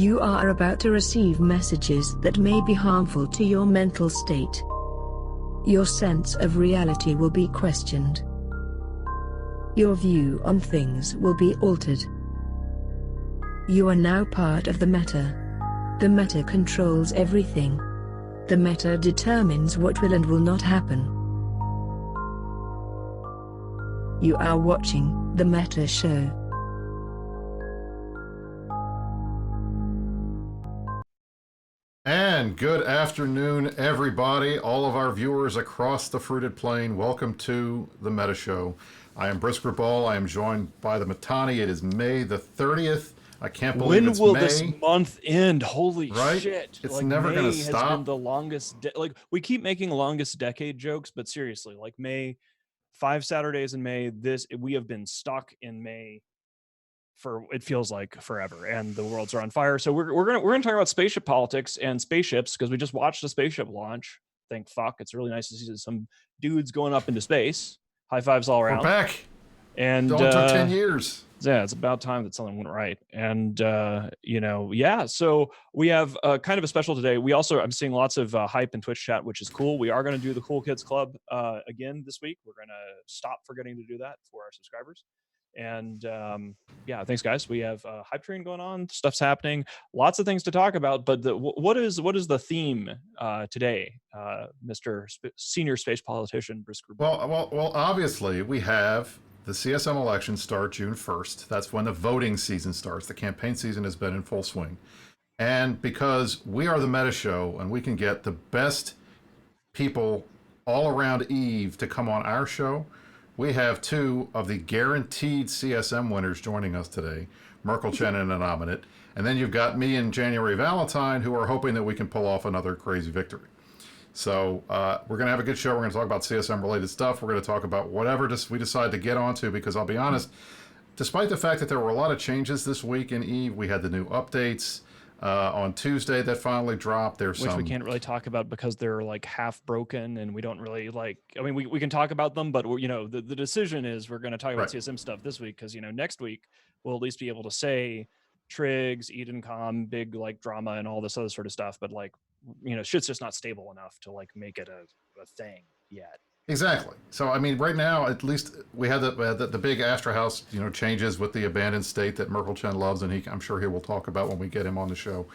You are about to receive messages that may be harmful to your mental state. Your sense of reality will be questioned. Your view on things will be altered. You are now part of the meta. The meta controls everything. The meta determines what will and will not happen. You are watching the Meta Show. And good afternoon, everybody, all of our viewers across the fruited plain. Welcome to the Meta Show. I am Brisc. I am joined by the Matani. It is May the 30th. I can't believe it's May. When will this month end? Holy shit. It's like never going to May stop. Has been the longest, like we keep making longest decade jokes, but seriously, like May, 5 Saturdays in May, we have been stuck in May for, it feels like forever, and the worlds are on fire. So we're gonna talk about spaceship politics and spaceships, because we just watched a spaceship launch. Thank fuck. It's really nice to see some dudes going up into space. High fives all around. We're back. And it only took 10 years. Yeah, it's about time that something went right. And so we have kind of a special today. I'm seeing lots of hype in Twitch chat, which is cool. We are going to do the Cool Kids Club again this week. We're going to stop forgetting to do that for our subscribers. And thanks guys. We have hype train going on, stuff's happening, lots of things to talk about. But what is the theme today, Mr. Senior Space Politician Brisc? Well, obviously we have the CSM elections start June 1st. That's when the voting season starts. The campaign season has been in full swing. And because we are the Meta Show and we can get the best people all around Eve to come on our show, we have two of the guaranteed CSM winners joining us today, Merkelchen and Innominate. And then you've got me and January Valentine, who are hoping that we can pull off another crazy victory. So we're going to have a good show. We're going to talk about CSM related stuff. We're going to talk about whatever we decide to get onto, because I'll be honest, despite the fact that there were a lot of changes this week in Eve, we had the new updates on Tuesday that finally dropped. Which we can't really talk about because they're like half broken, and we don't really we can talk about them, but the decision is we're going to talk about CSM stuff this week, because next week we'll at least be able to say Trigs, Edencom, big drama and all this other sort of stuff, but shit's just not stable enough to make it a thing yet. Exactly. So I mean, right now at least we had the big Astra House changes with the abandoned state that Merkelchen loves, and I'm sure he will talk about when we get him on the show.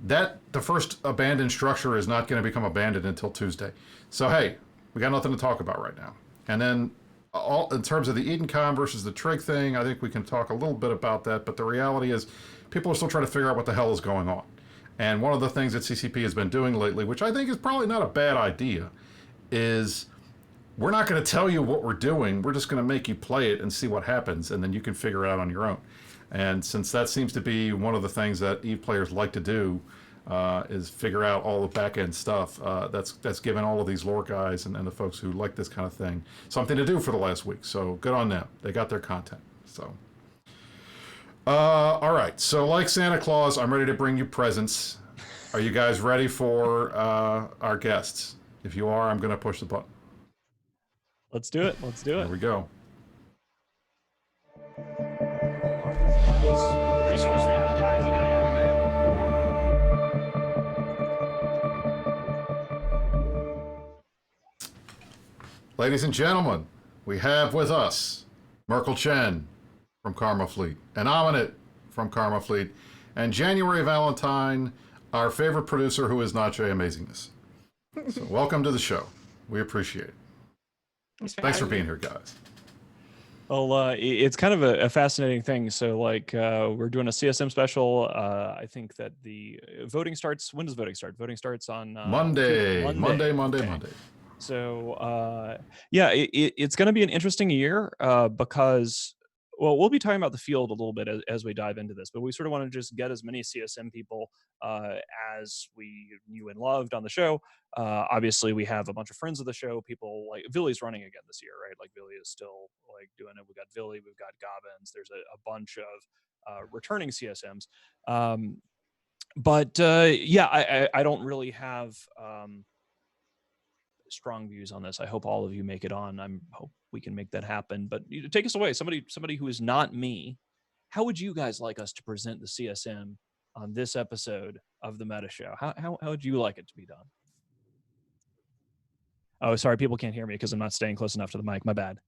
That the first abandoned structure is not going to become abandoned until Tuesday. So hey, we got nothing to talk about right now. And then in terms of the Edencom versus the Trig thing, I think we can talk a little bit about that, but the reality is people are still trying to figure out what the hell is going on. And one of the things that CCP has been doing lately, which I think is probably not a bad idea, is we're not going to tell you what we're doing. We're just going to make you play it and see what happens, and then you can figure it out on your own. And since that seems to be one of the things that EVE players like to do, is figure out all the back-end stuff, that's given all of these lore guys and the folks who like this kind of thing something to do for the last week. So good on them. They got their content. So all right. So like Santa Claus, I'm ready to bring you presents. Are you guys ready for our guests? If you are, I'm going to push the button. Let's do it. Here we go. Ladies and gentlemen, we have with us Merkelchen from Karma Fleet, Innominate from Karma Fleet, and January Valentine, our favorite producer who is not Jay Amazingness. So welcome to the show. We appreciate it. Thanks for being here, guys. Well, it's kind of a fascinating thing. So we're doing a CSM special. I think that the voting starts, when does voting start? Voting starts on Monday. So it's going to be an interesting year because, well, we'll be talking about the field a little bit as we dive into this, but we sort of want to just get as many CSM people as we knew and loved on the show. Obviously, we have a bunch of friends of the show. People like Villy's running again this year, right? Like Villy is still doing it. We've got Villy, we've got Gobbins. There's a bunch of returning CSMs. I don't really have strong views on this. I hope all of you make it on. Hope we can make that happen. But take us away, somebody who is not me. How would you guys like us to present the CSM on this episode of the Meta Show? How would you like it to be done? Oh, sorry, people can't hear me because I'm not staying close enough to the mic. My bad.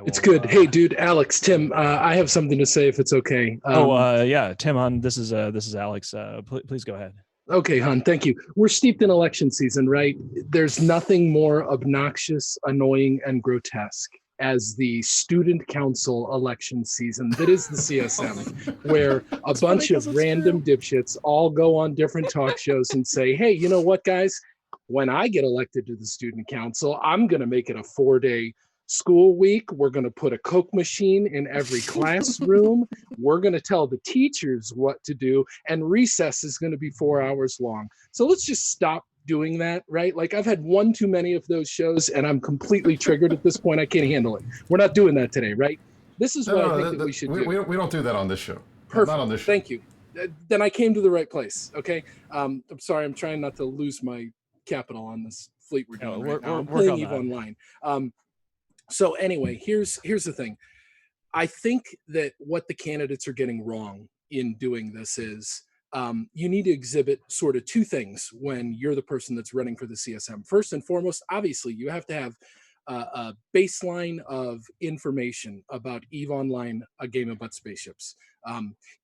It's good. Hey, dude, Alex, Tim, I have something to say if it's okay. Yeah, Tim, this is Alex. Please go ahead. Okay, hon, thank you. We're steeped in election season, right? There's nothing more obnoxious, annoying, and grotesque as the student council election season that is the CSM, where a bunch of random dipshits all go on different talk shows and say, hey, you know what, guys? When I get elected to the student council, I'm going to make it a 4-day school week. We're going to put a Coke machine in every classroom. We're going to tell the teachers what to do. And recess is going to be 4 hours long. So let's just stop doing that, right? Like, I've had one too many of those shows and I'm completely triggered at this point. I can't handle it. We're not doing that today, right? This is what I think that we should do. We don't do that on this show. Perfect. Not on this show. Thank you. Then I came to the right place. Okay. I'm sorry. I'm trying not to lose my capital on this fleet we're doing right now. I'm playing EVE Online. So anyway, here's the thing. I think that what the candidates are getting wrong in doing this is you need to exhibit sort of two things when you're the person that's running for the CSM. First and foremost, obviously, you have to have a baseline of information about EVE Online, a game about spaceships.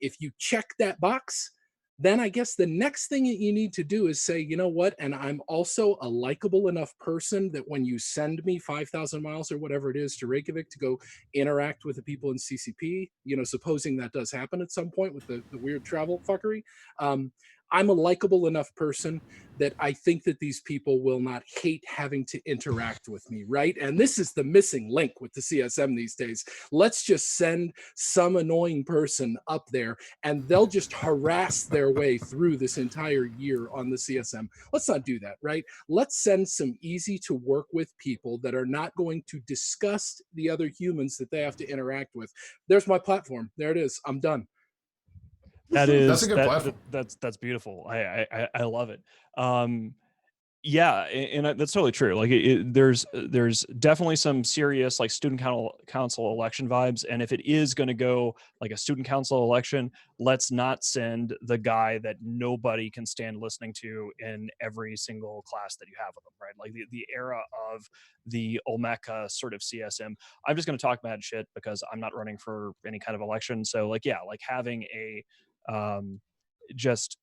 If you check that box, then I guess the next thing that you need to do is say, you know what, and I'm also a likable enough person that when you send me 5,000 miles or whatever it is to Reykjavik to go interact with the people in CCP, you know, supposing that does happen at some point with the weird travel fuckery, I'm a likable enough person that I think that these people will not hate having to interact with me, right? And this is the missing link with the CSM these days. Let's just send some annoying person up there and they'll just harass their way through this entire year on the CSM. Let's not do that, right? Let's send some easy to work with people that are not going to disgust the other humans that they have to interact with. There's my platform. There it is. I'm done. That's a good platform. That's beautiful. I love it. Yeah, and that's totally true. Like, there's definitely some serious, like, student council election vibes. And if it is going to go like a student council election, let's not send the guy that nobody can stand listening to in every single class that you have with them, right? Like the era of the Olmeca sort of CSM. I'm just going to talk mad shit because I'm not running for any kind of election. So, like, yeah, like having a just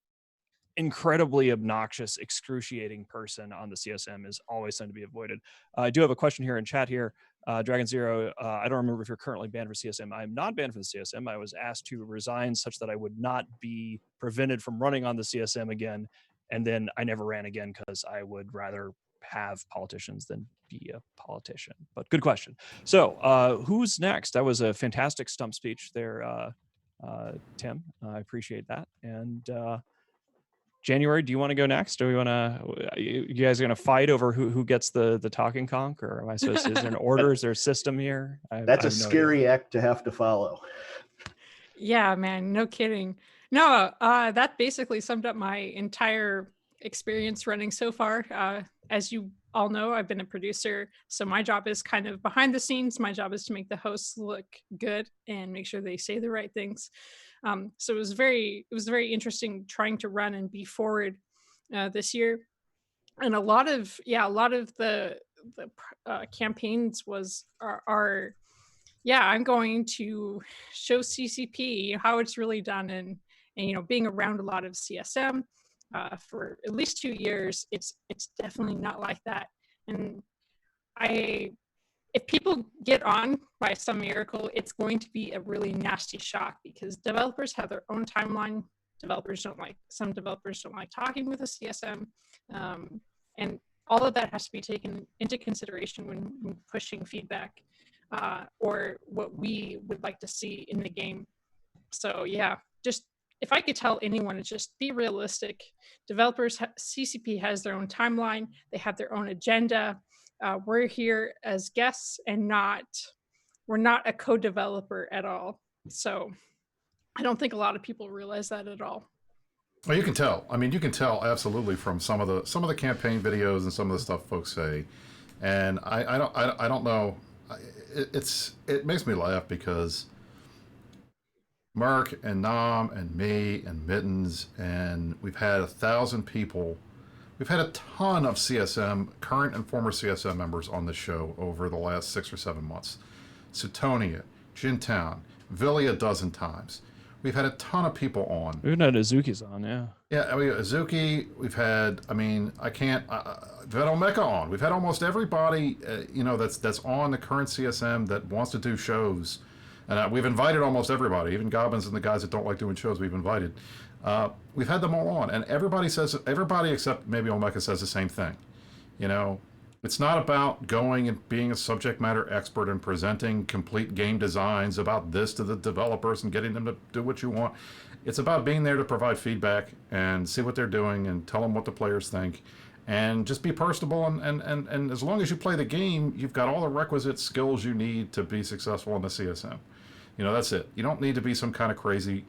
incredibly obnoxious, excruciating person on the CSM is always something to be avoided. I do have a question here in chat here. Dragon Zero, I don't remember if you're currently banned for CSM. I'm not banned for the CSM. I was asked to resign such that I would not be prevented from running on the CSM again. And then I never ran again because I would rather have politicians than be a politician. But good question. So who's next? That was a fantastic stump speech there, Tim. I appreciate that. And January, do you want to go next? Do we want to? You guys are going to fight over who gets the talking conch, or am I supposed to? Is there an order? Is there a system here? That's a scary act to have to follow. Yeah, man, no kidding. No, that basically summed up my entire experience running so far. As you all know, I've been a producer, so my job is kind of behind the scenes. My job is to make the hosts look good and make sure they say the right things. So it was very interesting trying to run and be forward this year, and a lot of the campaigns are I'm going to show CCP how it's really done, and you know, being around a lot of CSM for at least 2 years, it's definitely not like that. And if people get on by some miracle, it's going to be a really nasty shock because developers have their own timeline. Some developers don't like talking with a CSM. And all of that has to be taken into consideration when pushing feedback or what we would like to see in the game. So yeah, just if I could tell anyone, it's just be realistic. Developers, CCP has their own timeline. They have their own agenda. We're here as guests and we're not a co-developer at all. So I don't think a lot of people realize that at all. Well, you can tell. I mean, you can tell absolutely from some of the campaign videos and some of the stuff folks say. And I don't know. It makes me laugh because Mark and Nam and me and Mittens, and we've had 1,000 people. We've had a ton of CSM, current and former CSM members on the show over the last 6 or 7 months. Sutonia, Jintown, Villy a dozen times. We've had a ton of people on. We've had Azuki's on, yeah. Yeah, I mean, Azuki, we've had, we've had Omeka on. We've had almost everybody, that's on the current CSM that wants to do shows. And we've invited almost everybody, even Goblins and the guys that don't like doing shows, we've invited. We've had them all on, and everybody except maybe Omeka says the same thing. It's not about going and being a subject matter expert and presenting complete game designs about this to the developers and getting them to do what you want. It's about being there to provide feedback and see what they're doing and tell them what the players think, and just be personable. And as long as you play the game, you've got all the requisite skills you need to be successful in the CSM. That's it. You don't need to be some kind of crazy,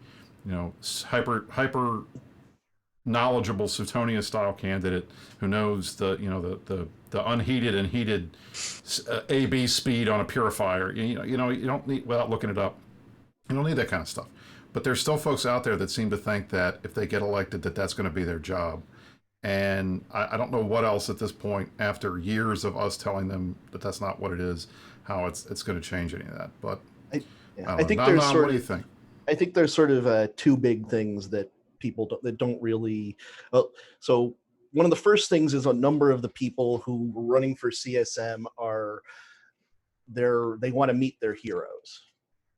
hyper knowledgeable Sutonia style candidate who knows the unheated and heated AB speed on a purifier. You don't need, without looking it up, you don't need that kind of stuff. But there's still folks out there that seem to think that if they get elected, that's going to be their job. And I don't know what else at this point, after years of us telling them that that's not what it is, how it's going to change any of that. But I think there's Nam, what do you think? I think there's sort of two big things that people don't really. So one of the first things is a number of the people who were running for CSM they want to meet their heroes.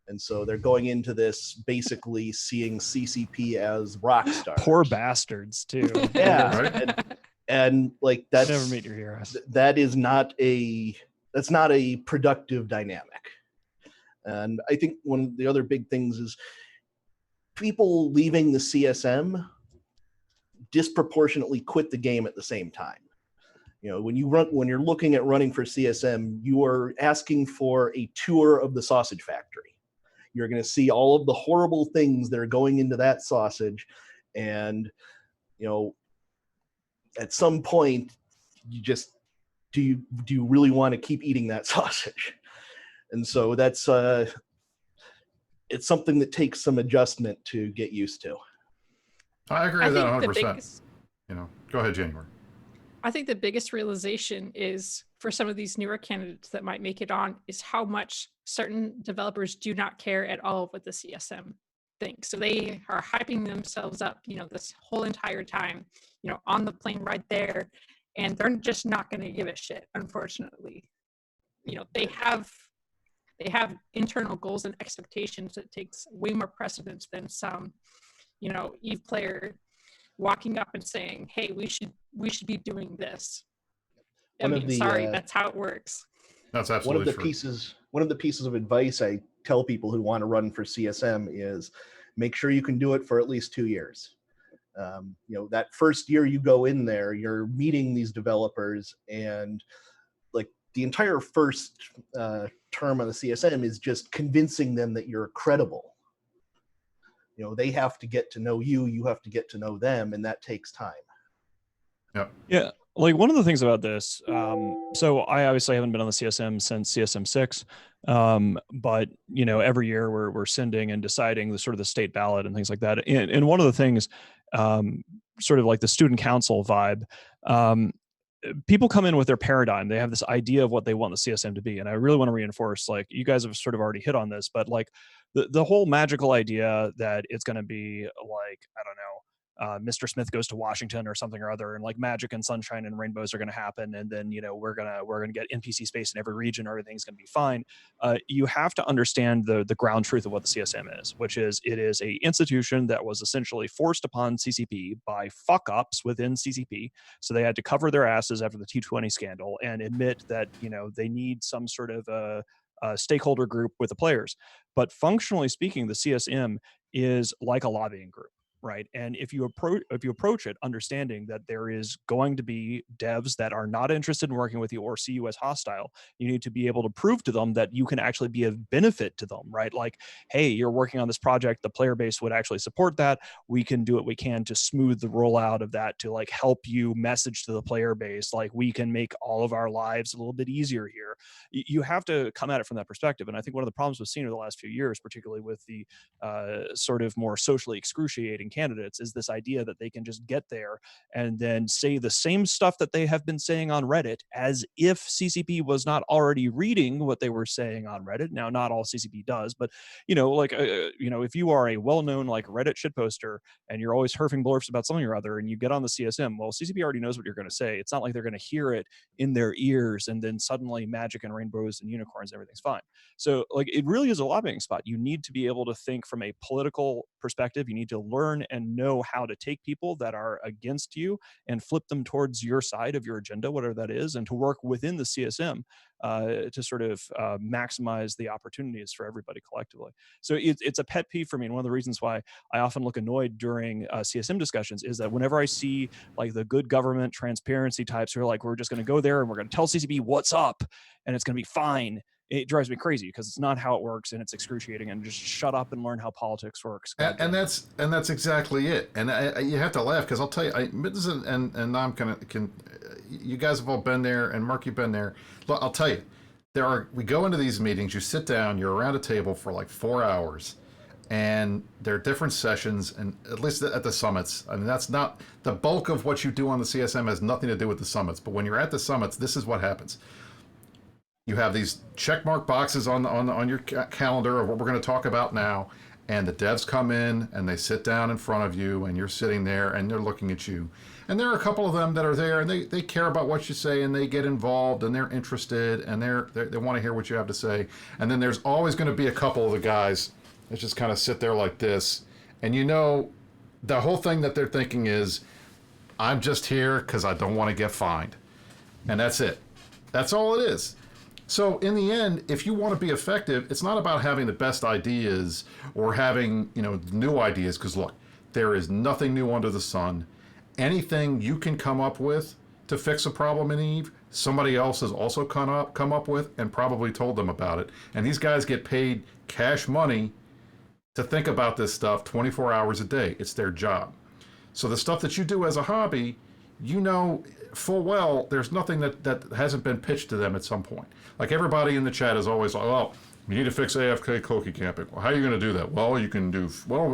And so they're going into this basically seeing CCP as rock stars. Poor bastards, too. Yeah. Right? And like that's never meet your heroes. That's not a productive dynamic. And I think one of the other big things is people leaving the CSM disproportionately quit the game at the same time. When you're looking at running for CSM, you are asking for a tour of the sausage factory. You're going to see all of the horrible things that are going into that sausage. And, at some point you just, do you really want to keep eating that sausage? And so that's, it's something that takes some adjustment to get used to. I agree with that 100%. Go ahead, January. I think the biggest realization is for some of these newer candidates that might make it on is how much certain developers do not care at all what the CSM thinks. So they are hyping themselves up, this whole entire time, on the plane right there, and they're just not going to give a shit, unfortunately. They have internal goals and expectations that takes way more precedence than some, EVE player walking up and saying, hey, we should be doing this. That's how it works. That's absolutely one of the pieces of advice I tell people who want to run for CSM is make sure you can do it for at least 2 years. That first year you go in there, you're meeting these developers, and like the entire first term on the CSM is just convincing them that you're credible. They have to get to know you, you have to get to know them, and that takes time. Yep. Yeah. Like one of the things about this, so I obviously haven't been on the CSM since CSM 6, but every year we're sending and deciding the sort of the state ballot and things like that. And one of the things, sort of like the student council vibe, people come in with their paradigm. They have this idea of what they want the CSM to be. And I really want to reinforce, like you guys have sort of already hit on this, but like the whole magical idea that it's going to be like, I don't know, Mr. Smith goes to Washington or something or other, and like magic and sunshine and rainbows are going to happen, and then we're gonna get NPC space in every region, everything's going to be fine. You have to understand the ground truth of what the CSM is, which is it is a institution that was essentially forced upon CCP by fuck ups within CCP, so they had to cover their asses after the T20 scandal and admit that they need some sort of a stakeholder group with the players. But functionally speaking, the CSM is like a lobbying group. right? And if you approach it understanding that there is going to be devs that are not interested in working with you or see you as hostile, you need to be able to prove to them that you can actually be of benefit to them, right? Like, hey, you're working on this project, the player base would actually support that. We can do what we can to smooth the rollout of that, to like help you message to the player base, like we can make all of our lives a little bit easier here. You have to come at it from that perspective. And I think one of the problems we've seen over the last few years, particularly with the sort of more socially excruciating candidates, is this idea that they can just get there and then say the same stuff that they have been saying on Reddit, as if CCP was not already reading what they were saying on Reddit. Now, not all CCP does, but if you are a well-known like Reddit shitposter and you're always herfing blurfs about something or other, and you get on the CSM, well, CCP already knows what you're going to say. It's not like they're going to hear it in their ears and then suddenly magic and rainbows and unicorns, everything's fine. So like, it really is a lobbying spot. You need to be able to think from a political perspective. You need to learn and know how to take people that are against you and flip them towards your side of your agenda, whatever that is, and to work within the CSM to sort of maximize the opportunities for everybody collectively. So it's a pet peeve for me. And one of the reasons why I often look annoyed during CSM discussions is that whenever I see like the good government transparency types who are like, we're just going to go there and we're going to tell CCP what's up and it's going to be fine, it drives me crazy because it's not how it works and it's excruciating. And just shut up and learn how politics works. And that's exactly it. And you have to laugh because I'll tell you, and I'm can you guys have all been there, and Mark, you've been there. Look, I'll tell you, we go into these meetings, you sit down, you're around a table for like 4 hours, and there are different sessions, and at least at the summits. I mean, that's not the bulk of what you do on the CSM has nothing to do with the summits. But when you're at the summits, this is what happens. You have these checkmark boxes on your calendar of what we're going to talk about now, and the devs come in and they sit down in front of you, and you're sitting there and they're looking at you. And there are a couple of them that are there, and they care about what you say, and they get involved, and they're interested, and they want to hear what you have to say. And then there's always going to be a couple of the guys that just kind of sit there like this, and the whole thing that they're thinking is, I'm just here because I don't want to get fined, and that's it. That's all it is. So in the end, if you want to be effective, it's not about having the best ideas or having new ideas, because look, there is nothing new under the sun. Anything you can come up with to fix a problem in Eve, somebody else has also come up with and probably told them about it. And these guys get paid cash money to think about this stuff 24 hours a day. It's their job. So the stuff that you do as a hobby, full well there's nothing that hasn't been pitched to them at some point. Like everybody in the chat is always like, oh, you need to fix AFK cookie camping. Well, how are you going to do that? Well,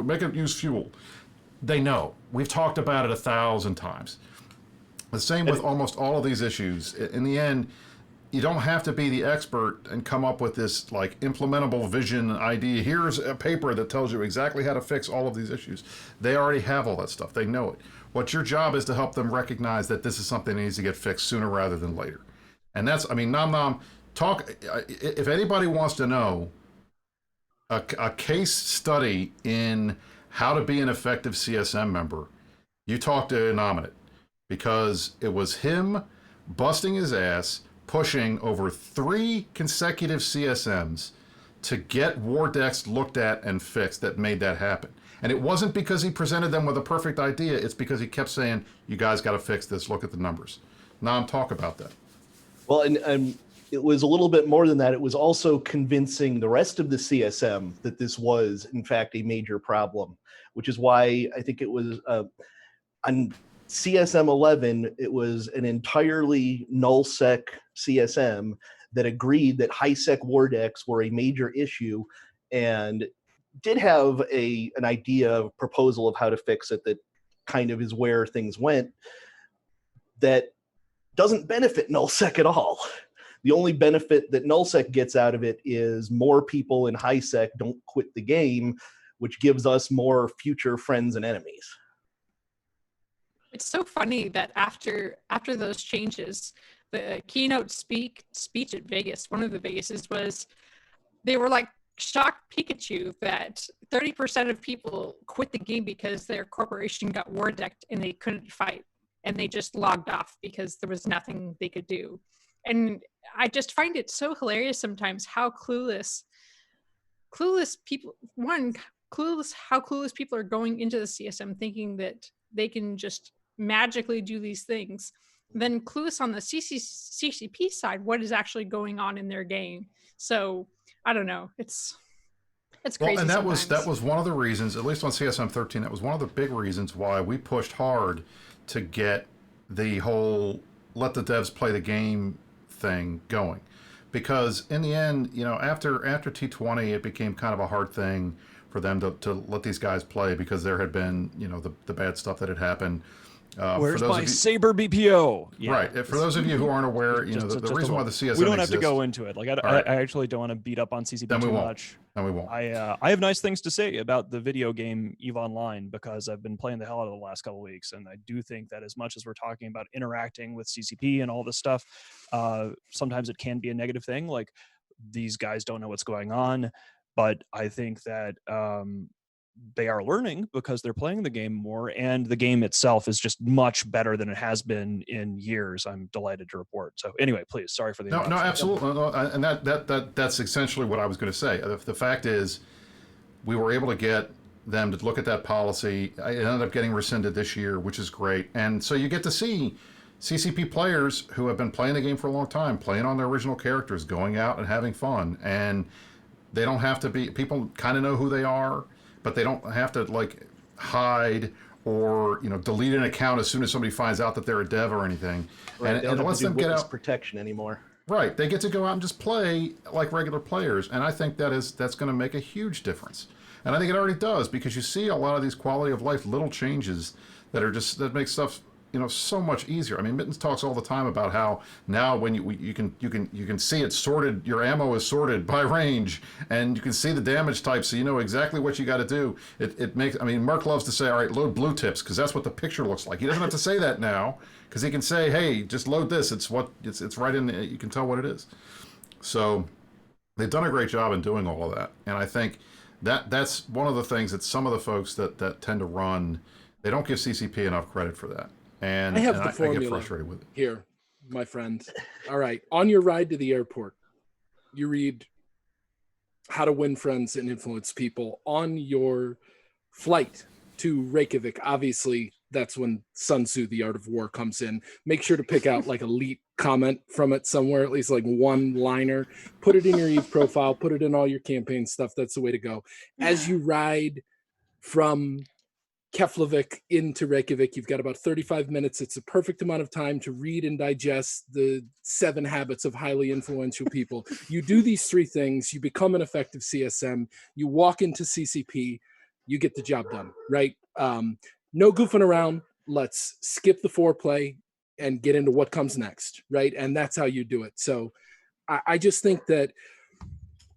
make it use fuel. They know. We've talked about it 1,000 times. The same with almost all of these issues. In the end, you don't have to be the expert and come up with this like implementable vision idea. Here's a paper that tells you exactly how to fix all of these issues. They already have all that stuff. They know it. What your job is to help them recognize that this is something that needs to get fixed sooner rather than later. And that's, Nom, talk, if anybody wants to know a case study in how to be an effective CSM member, you talk to Innominate, because it was him busting his ass, pushing over 3 consecutive CSMs to get war decks looked at and fixed that made that happen. And it wasn't because he presented them with a perfect idea, it's because he kept saying, you guys got to fix this, look at the numbers. Nam, talk about that. Well, and it was a little bit more than that. It was also convincing the rest of the CSM that this was, in fact, a major problem, which is why I think it was on CSM 11, it was an entirely nullsec CSM that agreed that high-sec war decks were a major issue and did have an idea of proposal of how to fix it that kind of is where things went, that doesn't benefit nullsec at all. The only benefit that nullsec gets out of it is more people in high-sec don't quit the game, which gives us more future friends and enemies. It's so funny that after those changes, the keynote speech at Vegas, one of the Vegases, was they were like shocked Pikachu that 30% of people quit the game because their corporation got war decked and they couldn't fight, and they just logged off because there was nothing they could do. And I just find it so hilarious sometimes how clueless people, clueless how clueless people are going into the CSM thinking that they can just magically do these things. Then clueless on the CCP side, what is actually going on in their game. So I don't know. It's crazy. Well, and that sometimes. was one of the reasons, at least on CSM 13, that was one of the big reasons why we pushed hard to get the whole let the devs play the game thing going. Because in the end, you know, after T20, it became kind of a hard thing for them to let these guys play because there had been, you know, the bad stuff that had happened. Where's my Saber BPO? Yeah, right. For those of you who aren't aware, you know, the reason why the CSM we don't have exists, to go into it. Like I actually don't want to beat up on CCP too much. Then we won't. I have nice things to say about the video game EVE Online because I've been playing the hell out of the last couple of weeks, and I do think that as much as we're talking about interacting with CCP and all this stuff, sometimes it can be a negative thing. Like these guys don't know what's going on, but I think that they are learning because they're playing the game more, and the game itself is just much better than it has been in years. I'm delighted to report. So anyway, please, sorry for the no, absolutely, no, and that's essentially what I was going to say. The fact is, we were able to get them to look at that policy. It ended up getting rescinded this year, which is great, and so you get to see CCP players who have been playing the game for a long time, playing on their original characters, going out and having fun, and they don't have to be. People kind of know who they are, but they don't have to like hide or, you know, delete an account as soon as somebody finds out that they're a dev or anything. Right, and it lets them get out protection anymore. Right, they get to go out and just play like regular players, and I think that's going to make a huge difference. And I think it already does, because you see a lot of these quality of life little changes that make stuff, you know, so much easier. I mean, Mittens talks all the time about how now when you can see it sorted, your ammo is sorted by range, and you can see the damage type, so you know exactly what you got to do. It makes, I mean, Merc loves to say, all right, load blue tips, because that's what the picture looks like. He doesn't have to say that now, because he can say, hey, just load this. It's right in. You can tell what it is. So they've done a great job in doing all of that, and I think that's one of the things that some of the folks that tend to run, they don't give CCP enough credit for that. And I get frustrated with it. Here, my friend. All right. On your ride to the airport, you read How to Win Friends and Influence People. On your flight to Reykjavik, obviously, that's when Sun Tzu, The Art of War, comes in. Make sure to pick out like a elite comment from it somewhere, at least like one liner. Put it in your EVE profile. Put it in all your campaign stuff. That's the way to go. As you ride from Keflavik into Reykjavik, you've got about 35 minutes. It's a perfect amount of time to read and digest the 7 habits of highly influential people. You do these 3 things, you become an effective CSM, you walk into CCP, you get the job done, right? No goofing around. Let's skip the foreplay and get into what comes next, right? And that's how you do it. So I just think that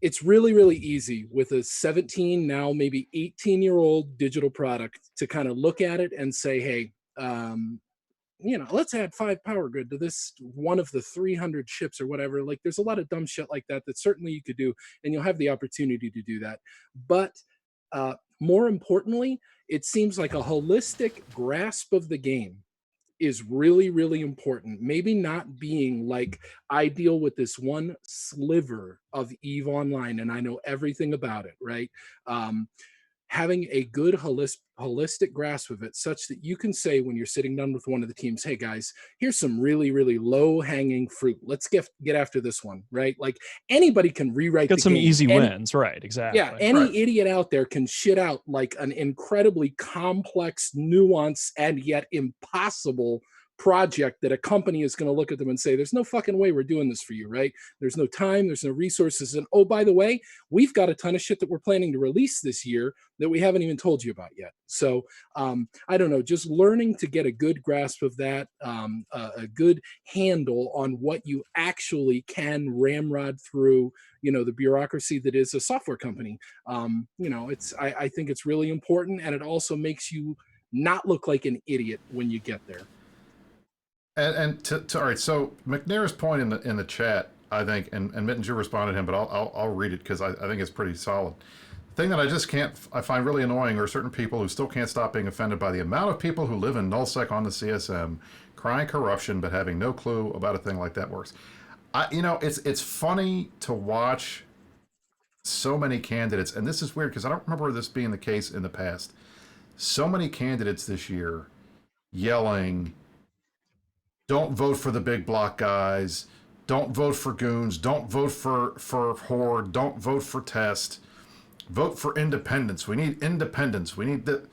it's really, really easy with a 17, now maybe 18-year-old digital product to kind of look at it and say, hey, you know, let's add 5 power grid to this one of the 300 ships or whatever. Like, there's a lot of dumb shit like that certainly you could do, and you'll have the opportunity to do that. But more importantly, it seems like a holistic grasp of the game is really, really important. Maybe not being like, I deal with this one sliver of EVE Online and I know everything about it, right? Having a good holistic grasp of it, such that you can say when you're sitting down with one of the teams, hey guys, here's some really, really low hanging fruit. Let's get after this one, right? Like, anybody can rewrite get the some game. easy wins, right? Exactly. Yeah, any idiot out there can shit out like an incredibly complex, nuanced, and yet impossible project that a company is going to look at them and say, there's no fucking way we're doing this for you, right? There's no time, there's no resources, and oh, by the way, we've got a ton of shit that we're planning to release this year that we haven't even told you about yet. So I don't know, just learning to get a good grasp of that, a good handle on what you actually can ramrod through, you know, the bureaucracy that is a software company. You know, I think it's really important, and it also makes you not look like an idiot when you get there. And all right, so McNair's point in the chat, I think, and Mittens, you responded to him, but I'll read it because I think it's pretty solid. The thing that I find really annoying are certain people who still can't stop being offended by the amount of people who live in nullsec on the CSM, crying corruption, but having no clue about a thing like that works. You know, it's funny to watch so many candidates, and this is weird because I don't remember this being the case in the past. So many candidates this year yelling, "Don't vote for the big block guys. Don't vote for goons. Don't vote for Horde. Don't vote for Test. Vote for independence. We need independence. We need the."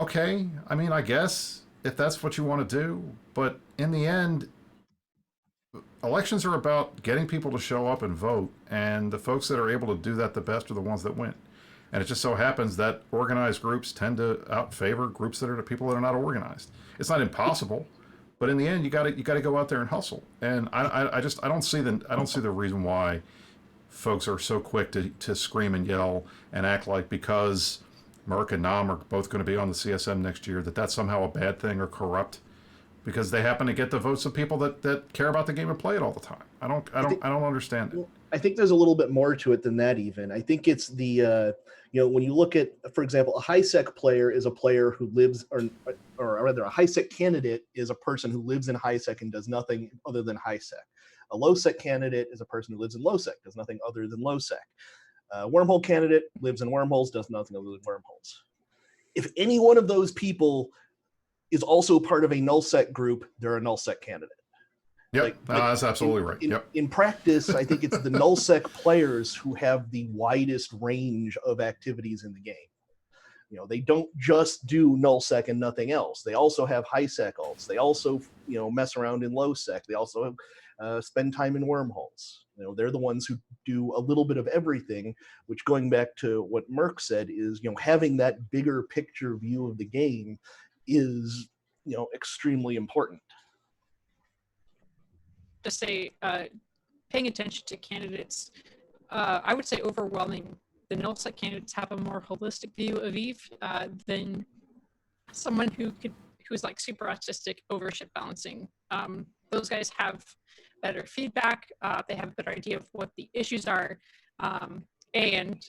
Okay, I mean, I guess if that's what you want to do, but in the end, elections are about getting people to show up and vote, and the folks that are able to do that the best are the ones that win. And it just so happens that organized groups tend to outfavor groups that are the people that are not organized. It's not impossible, but in the end, you got to go out there and hustle. And I don't see the reason why folks are so quick to scream and yell and act like because Merck and Nam are both going to be on the CSM next year that that's somehow a bad thing or corrupt, because they happen to get the votes of people that care about the game and play it all the time. I don't understand it. Well, I think there's a little bit more to it than that. Even I think it's the when you look at, for example, a high-sec player is a player who lives, or rather, a high-sec candidate is a person who lives in high-sec and does nothing other than high-sec. A low-sec candidate is a person who lives in low-sec, does nothing other than low-sec. A wormhole candidate lives in wormholes, does nothing other than wormholes. If any one of those people is also part of a null-sec group, they're a null-sec candidate. Yep, that's absolutely right. In practice, I think it's the null-sec players who have the widest range of activities in the game. They don't just do null-sec and nothing else. They also have high-sec alts. They also, mess around in low-sec. They also spend time in wormholes. They're the ones who do a little bit of everything, which, going back to what Merck said, is, having that bigger picture view of the game is, extremely important. To say, paying attention to candidates, I would say overwhelming. The null-sec candidates have a more holistic view of Eve than someone who's like super autistic over ship balancing. Those guys have better feedback. They have a better idea of what the issues are, and.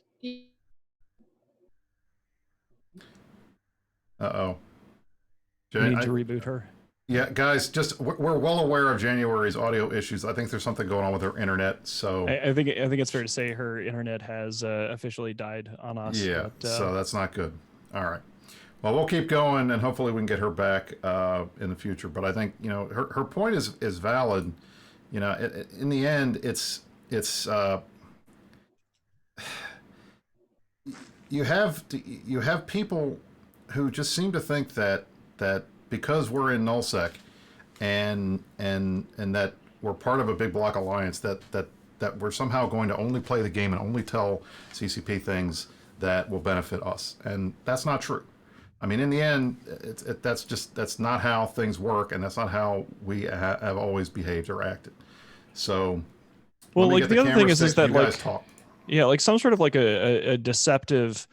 Uh-oh. You need to reboot her. Yeah, guys, we're well aware of January's audio issues. I think there's something going on with her internet. So I think it's fair to say her internet has officially died on us. Yeah, so that's not good. All right. Well, we'll keep going, and hopefully we can get her back in the future. But I think her point is valid. In the end, it's you have people who just seem to think that because we're in nullsec and that we're part of a big block alliance that we're somehow going to only play the game and only tell CCP things that will benefit us, and that's not true. I mean, in the end, that's not how things work, and that's not how we have always behaved or acted. So, well, like the other thing is that like, talk. Yeah, like some sort of like a deceptive.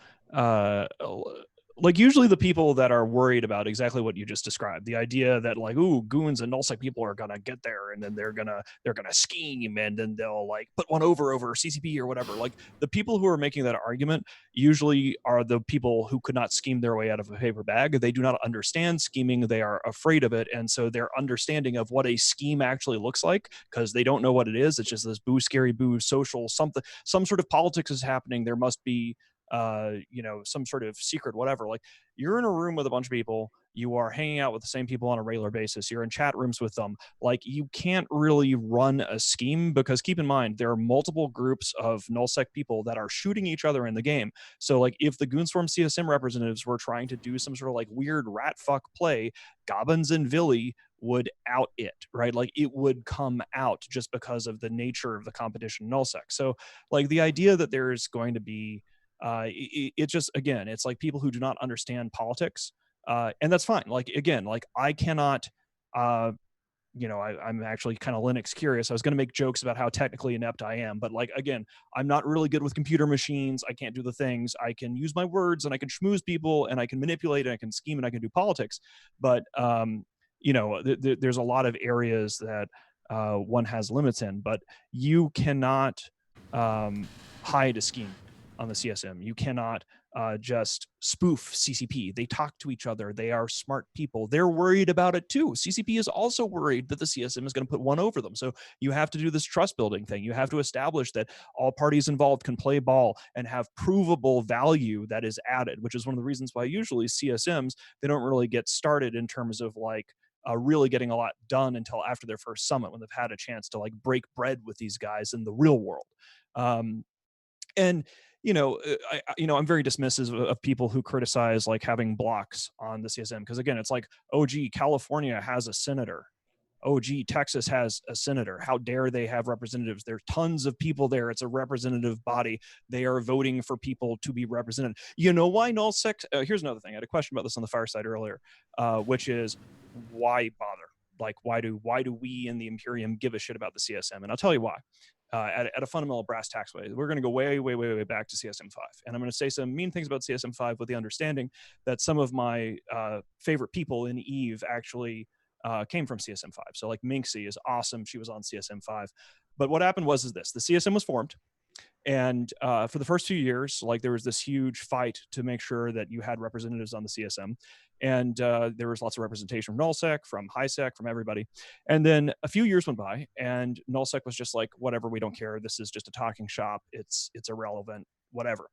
Like usually the people that are worried about exactly what you just described, the idea that like, ooh, goons and nullsec people are gonna get there and then they're gonna scheme and then they'll like put one over CCP or whatever. Like the people who are making that argument usually are the people who could not scheme their way out of a paper bag. They do not understand scheming. They are afraid of it. And so their understanding of what a scheme actually looks like, because they don't know what it is. It's just this boo, scary boo, social, some sort of politics is happening. There must be some sort of secret, whatever. Like you're in a room with a bunch of people, you are hanging out with the same people on a regular basis, you're in chat rooms with them. Like you can't really run a scheme, because keep in mind, there are multiple groups of nullsec people that are shooting each other in the game. So like if the Goonswarm CSM representatives were trying to do some sort of like weird rat fuck play, Gobbins and Villy would out it, right? Like it would come out just because of the nature of the competition in nullsec. So like the idea that there's going to be it just, again, it's like people who do not understand politics, and that's fine. Like again, like I cannot I'm actually kind of Linux curious. I was going to make jokes about how technically inept I am, but like again, I'm not really good with computer machines. I can't do the things. I can use my words and I can schmooze people and I can manipulate and I can scheme and I can do politics, but there's a lot of areas that one has limits in, but you cannot hide a scheme on the CSM. You cannot just spoof CCP. They talk to each other. They are smart people. They're worried about it too. CCP is also worried that the CSM is going to put one over them. So you have to do this trust building thing. You have to establish that all parties involved can play ball and have provable value that is added, which is one of the reasons why usually CSMs, they don't really get started in terms of like really getting a lot done until after their first summit, when they've had a chance to like break bread with these guys in the real world. And I'm very dismissive of people who criticize like having blocks on the CSM, because again, it's like, oh gee, California has a senator. Oh gee, Texas has a senator. How dare they have representatives? There's tons of people there. It's a representative body. They are voting for people to be represented. You know why nullsec? Here's another thing. I had a question about this on the fireside earlier, which is why bother? Like, why do we in the Imperium give a shit about the CSM? And I'll tell you why. At a fundamental brass tacks way, we're going to go way back to CSM5, and I'm going to say some mean things about CSM5 with the understanding that some of my favorite people in Eve actually came from CSM5. So like Minxie is awesome. She was on CSM5. But what happened was this. The CSM was formed. And for the first 2 years, like there was this huge fight to make sure that you had representatives on the CSM. And there was lots of representation from nullsec, from highsec, from everybody. And then a few years went by and nullsec was just like, whatever, we don't care. This is just a talking shop. It's irrelevant, whatever.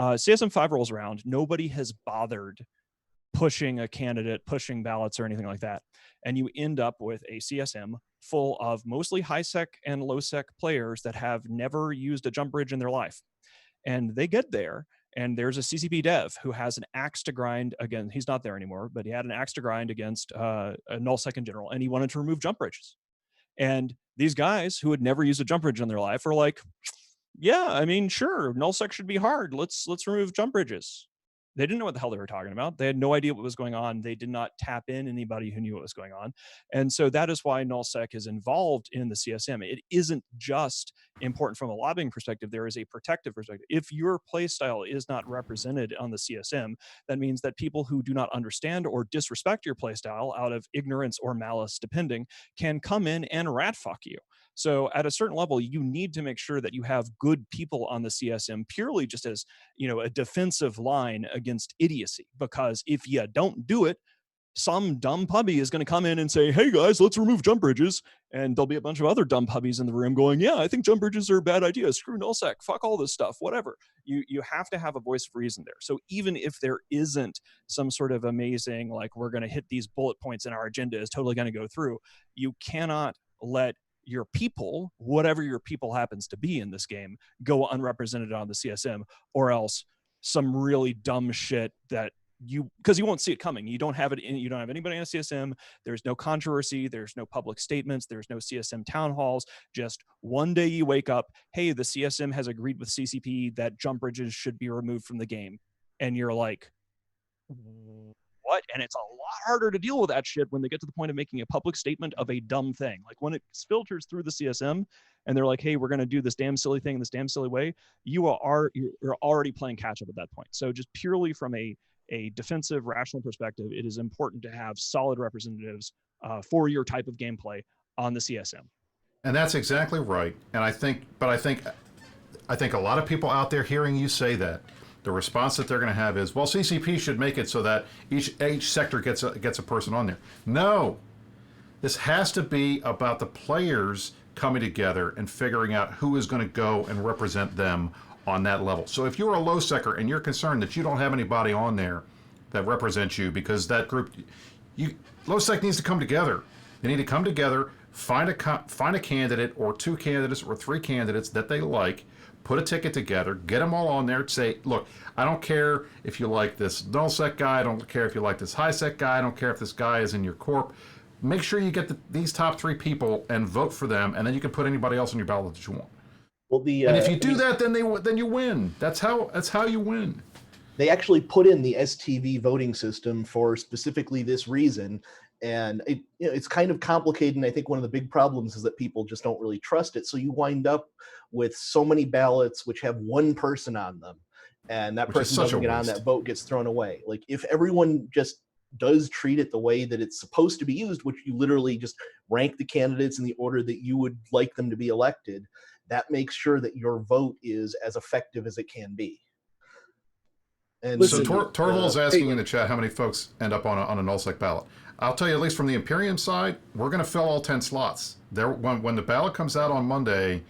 CSM5 rolls around. Nobody has bothered pushing a candidate, pushing ballots or anything like that. And you end up with a CSM full of mostly high-sec and low-sec players that have never used a jump bridge in their life. And they get there, and there's a CCP dev who has an axe to grind. Again, he's not there anymore, but he had an axe to grind against a nullsec in general, and he wanted to remove jump bridges. And these guys who had never used a jump bridge in their life are like, yeah, I mean, sure, nullsec should be hard. Let's remove jump bridges. They didn't know what the hell they were talking about. They had no idea what was going on. They did not tap in anybody who knew what was going on. And so that is why nullsec is involved in the CSM. It isn't just important from a lobbying perspective. There is a protective perspective. If your play style is not represented on the CSM, that means that people who do not understand or disrespect your play style out of ignorance or malice, depending, can come in and rat fuck you. So at a certain level, you need to make sure that you have good people on the CSM purely just as, a defensive line against idiocy. Because if you don't do it, some dumb puppy is going to come in and say, hey guys, let's remove jump bridges. And there'll be a bunch of other dumb puppies in the room going, yeah, I think jump bridges are a bad idea. Screw nullsec, fuck all this stuff, whatever. You have to have a voice of reason there. So even if there isn't some sort of amazing, like we're going to hit these bullet points and our agenda is totally going to go through, you cannot let your people, whatever your people happens to be in this game, go unrepresented on the CSM, or else some really dumb shit that because you won't see it coming. You don't have anybody on a CSM. There's no controversy. There's no public statements. There's no CSM town halls. Just one day you wake up, hey, the CSM has agreed with CCP that jump bridges should be removed from the game. And you're like, what? And it's a lot harder to deal with that shit when they get to the point of making a public statement of a dumb thing. Like when it filters through the CSM and they're like, hey, we're going to do this damn silly thing in this damn silly way, you're already playing catch up at that point. So just purely from a defensive, rational perspective, it is important to have solid representatives for your type of gameplay on the CSM. And that's exactly right. And I think a lot of people out there hearing you say that, the response that they're going to have is, well, CCP should make it so that each sector gets a person on there. No, this has to be about the players coming together and figuring out who is going to go and represent them on that level. So if you're a low secker and you're concerned that you don't have anybody on there that represents you because that group, low sec needs to come together. They need to come together, find a candidate or two candidates or three candidates that they like, put a ticket together, get them all on there, say, look, I don't care if you like this nullsec guy, I don't care if you like this highsec guy, I don't care if this guy is in your corp. Make sure you get these top three people and vote for them, and then you can put anybody else on your ballot that you want. Well, and if you do that, then you win. That's how you win. They actually put in the STV voting system for specifically this reason. And it's kind of complicated, and I think one of the big problems is that people just don't really trust it. So you wind up with so many ballots which have one person on them, and that person doesn't get on, that vote gets thrown away. Like if everyone just does treat it the way that it's supposed to be used, which you literally just rank the candidates in the order that you would like them to be elected, that makes sure that your vote is as effective as it can be. And listen, so Torval's asking in the chat how many folks end up on a nullsec ballot. I'll tell you, at least from the Imperium side, we're going to fill all 10 slots. When the ballot comes out on Monday,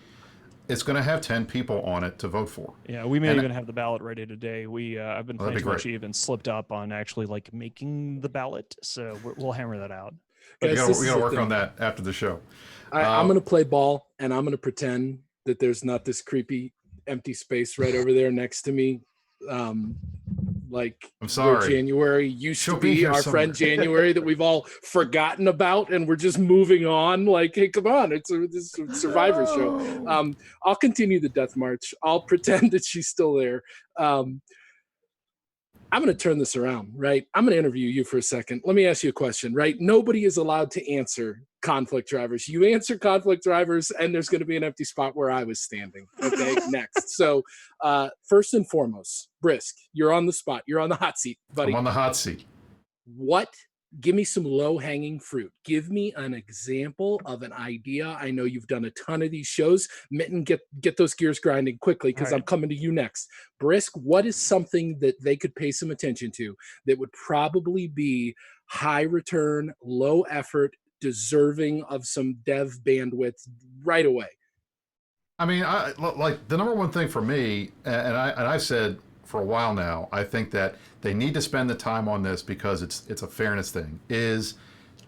it's going to have 10 people on it to vote for. Yeah, we may even have the ballot ready today. I've been playing too much Eve and slipped up on actually like making the ballot, so we'll hammer that out. But we got to work on that after the show. I'm going to play ball, and I'm going to pretend that there's not this creepy empty space right over there next to me. Like, I'm sorry, January used to be our friend January that we've all forgotten about, and we're just moving on. Like, hey, come on, it's a Survivor show. I'll continue the death march. I'll pretend that she's still there. I'm going to turn this around, right? I'm going to interview you for a second. Let me ask you a question, right? Nobody is allowed to answer conflict drivers. You answer conflict drivers, and there's going to be an empty spot where I was standing. Okay, next. So first and foremost, Brisc, you're on the spot. You're on the hot seat, buddy. I'm on the hot seat. Give me some low-hanging fruit. Give me an example of an idea. I know you've done a ton of these shows. Mitten, get those gears grinding quickly, because I'm coming to you next. Brisc, what is something that they could pay some attention to that would probably be high return, low effort, deserving of some dev bandwidth right away? I mean, like the number one thing for me, and I've said for a while now, I think that they need to spend the time on this because it's a fairness thing, is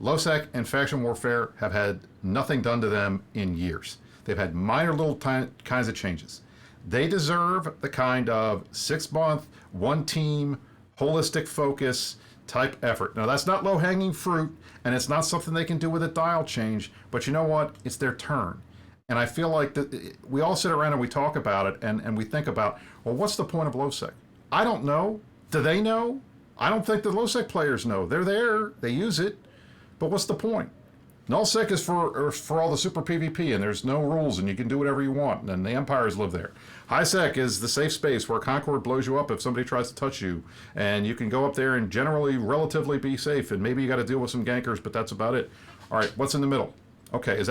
LoSec and faction warfare have had nothing done to them in years. They've had minor little kinds of changes. They deserve the kind of 6-month, one team, holistic focus type effort. Now, that's not low-hanging fruit, and it's not something they can do with a dial change, but you know what? It's their turn. And I feel like that we all sit around and we talk about it, and we think about, well, what's the point of LoSec? I don't know. Do they know? I don't think the LoSec players know. They're there, they use it, but what's the point? Nullsec is for all the super PvP, and there's no rules, and you can do whatever you want, and the empires live there. HighSec is the safe space where Concord blows you up if somebody tries to touch you, and you can go up there and generally relatively be safe, and maybe you got to deal with some gankers, but that's about it. All right, what's in the middle? Okay,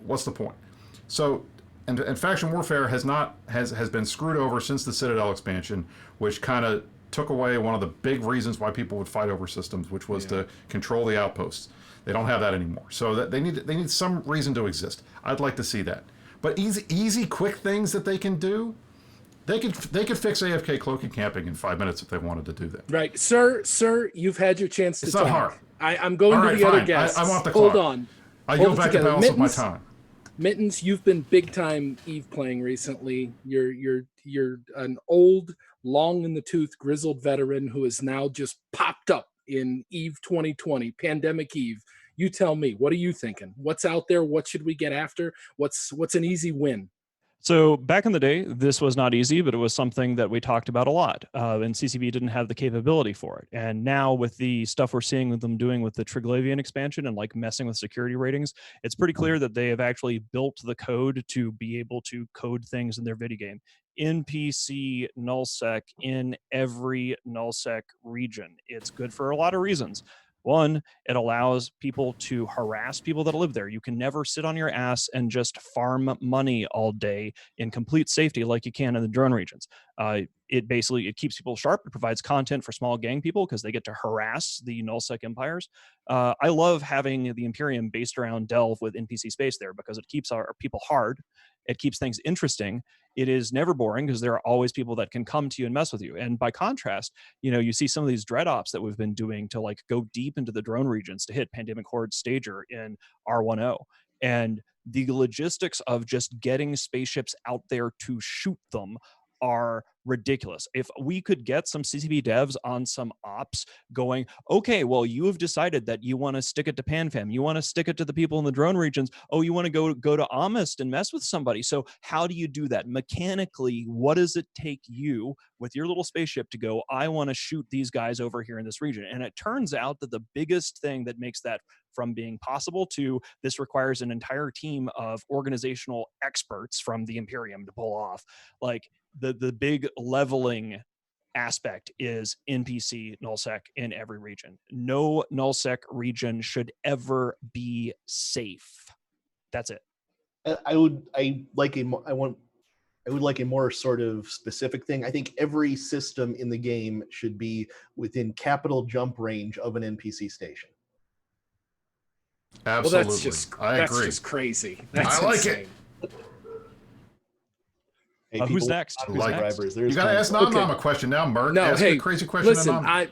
what's the point? So, and faction warfare has been screwed over since the Citadel expansion, which kind of took away one of the big reasons why people would fight over systems, which was to control the outposts. They don't have that anymore. So that they need some reason to exist. I'd like to see that. But easy, quick things that they can do. They could fix AFK cloaking camping in 5 minutes if they wanted to do that. Right, sir, you've had your chance to talk. It's not hard. I'm going to the other guests. I want the clock. Hold on. I yield back the balance of my time. Mittens, you've been big time Eve playing recently. You're an old, long in the tooth, grizzled veteran who has now just popped up in Eve 2020, Pandemic Eve. You tell me, what are you thinking? What's out there? What should we get after? What's an easy win? So back in the day, this was not easy, but it was something that we talked about a lot, and CCB didn't have the capability for it. And now with the stuff we're seeing with them doing with the Triglavian expansion and like messing with security ratings, it's pretty clear that they have actually built the code to be able to code things in their video game. NPC nullsec in every nullsec region. It's good for a lot of reasons. One, it allows people to harass people that live there. You can never sit on your ass and just farm money all day in complete safety like you can in the drone regions. It keeps people sharp. It provides content for small gang people because they get to harass the nullsec empires. I love having the Imperium based around Delve with NPC space there because it keeps our people hard. It keeps things interesting. It is never boring because there are always people that can come to you and mess with you. And by contrast, you see some of these dread ops that we've been doing to like go deep into the drone regions to hit Pandemic Horde Stager in R10. And the logistics of just getting spaceships out there to shoot them are ridiculous. If we could get some CCP devs on some ops going, okay, well, you have decided that you want to stick it to PanFam. You want to stick it to the people in the drone regions. Oh, you want to go to Amist and mess with somebody. So how do you do that? Mechanically, what does it take you with your little spaceship to go, I want to shoot these guys over here in this region? And it turns out that the biggest thing that makes that from being possible to this requires an entire team of organizational experts from the Imperium to pull off. Like the big leveling aspect is NPC nullsec in every region. No nullsec region should ever be safe. That's it. I want I would like a more sort of specific thing. I think every system in the game should be within capital jump range of an NPC station. Absolutely. Well, that's agree. just crazy. That's I like insane. it. Hey, Who's next? Who's drivers. You got to ask Nom Nom a question now, Merc. No, ask hey, a crazy question. Listen,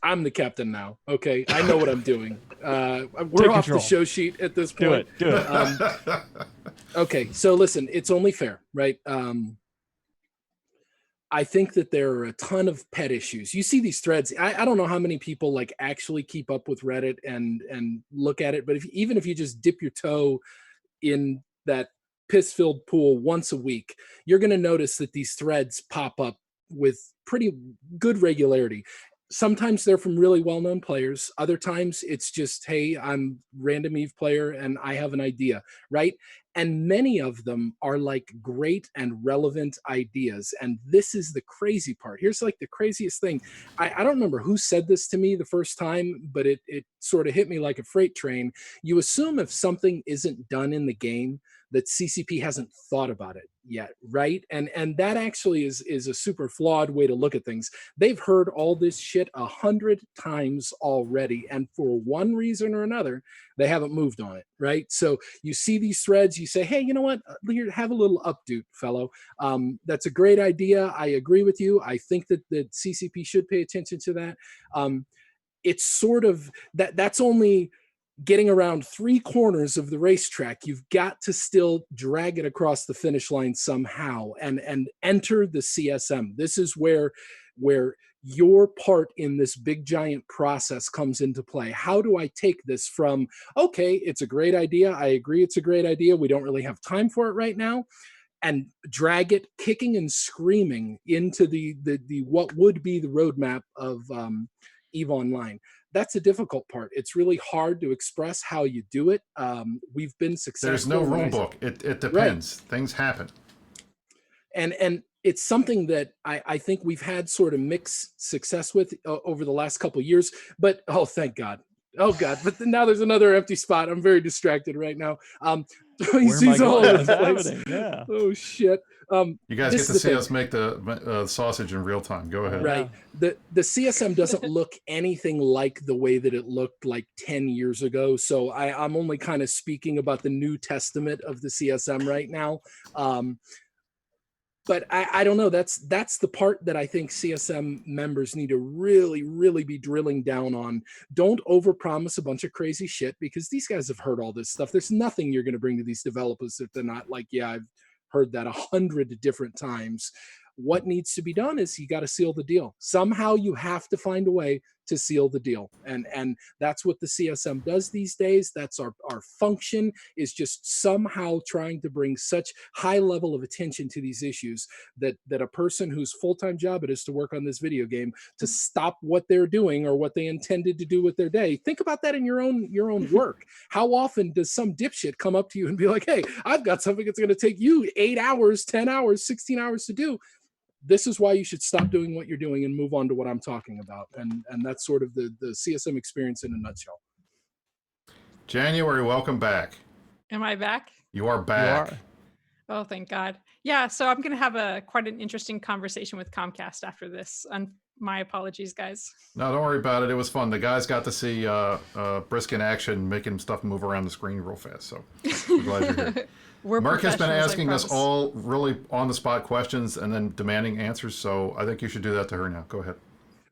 I'm the captain now. Okay, I know what I'm doing. We're off the show sheet at this point. Do it. Okay, so listen, it's only fair, right? I think that there are a ton of pet issues. You see these threads. I don't know how many people like actually keep up with Reddit and look at it, but even if you just dip your toe in that piss-filled pool once a week, you're going to notice that these threads pop up with pretty good regularity. Sometimes they're from really well-known players. Other times it's just, hey, I'm random Eve player and I have an idea, right? And many of them are like great and relevant ideas. And this is the crazy part. Here's like the craziest thing. I don't remember who said this to me the first time, but it sort of hit me like a freight train. You assume if something isn't done in the game, that CCP hasn't thought about it yet, right? And that actually is a super flawed way to look at things. They've heard all this shit 100 times already, and for one reason or another, they haven't moved on it, right? So you see these threads, you say, hey, you know what? Here, have a little update, fellow. That's a great idea. I agree with you. I think that the CCP should pay attention to that. It's sort of that's only getting around 3 corners of the racetrack. You've got to still drag it across the finish line somehow and enter the CSM. This is where your part in this big giant process comes into play. How do I take this from, okay, it's a great idea, I agree it's a great idea, we don't really have time for it right now, and drag it kicking and screaming into the what would be the roadmap of EVE Online. That's a difficult part. It's really hard to express how you do it. We've been successful. There's no rule book. It depends. Right. Things happen. And it's something that I think we've had sort of mixed success with over the last couple of years. But oh, thank God. Oh God! But now there's another empty spot. I'm very distracted right now. He's all over the place. Yeah. Oh shit! You guys get to see us make the sausage in real time. Go ahead. Right. The CSM doesn't look anything like the way that it looked like 10 years ago. So I'm only kind of speaking about the New Testament of the CSM right now. But I don't know. That's the part that I think CSM members need to really, really be drilling down on. Don't overpromise a bunch of crazy shit, because these guys have heard all this stuff. There's nothing you're going to bring to these developers if they're not like, yeah, I've heard that 100 different times. What needs to be done is you got to seal the deal. Somehow you have to find a way to seal the deal. And that's what the CSM does these days. That's our function, is just somehow trying to bring such high level of attention to these issues that a person whose full-time job it is to work on this video game to stop what they're doing or what they intended to do with their day. Think about that in your own work. How often does some dipshit come up to you and be like, hey, I've got something that's going to take you 8 hours, 10 hours, 16 hours to do. This is why you should stop doing what you're doing and move on to what I'm talking about. And that's sort of the CSM experience in a nutshell. January, welcome back. Am I back? You are back. You are. Oh, thank God. Yeah, so I'm going to have quite an interesting conversation with Comcast after this. And my apologies, guys. No, don't worry about it. It was fun. The guys got to see Brisc in action, making stuff move around the screen real fast. So I'm glad you're here. Mark has been asking us all really on-the-spot questions and then demanding answers, so I think you should do that to her now. Go ahead.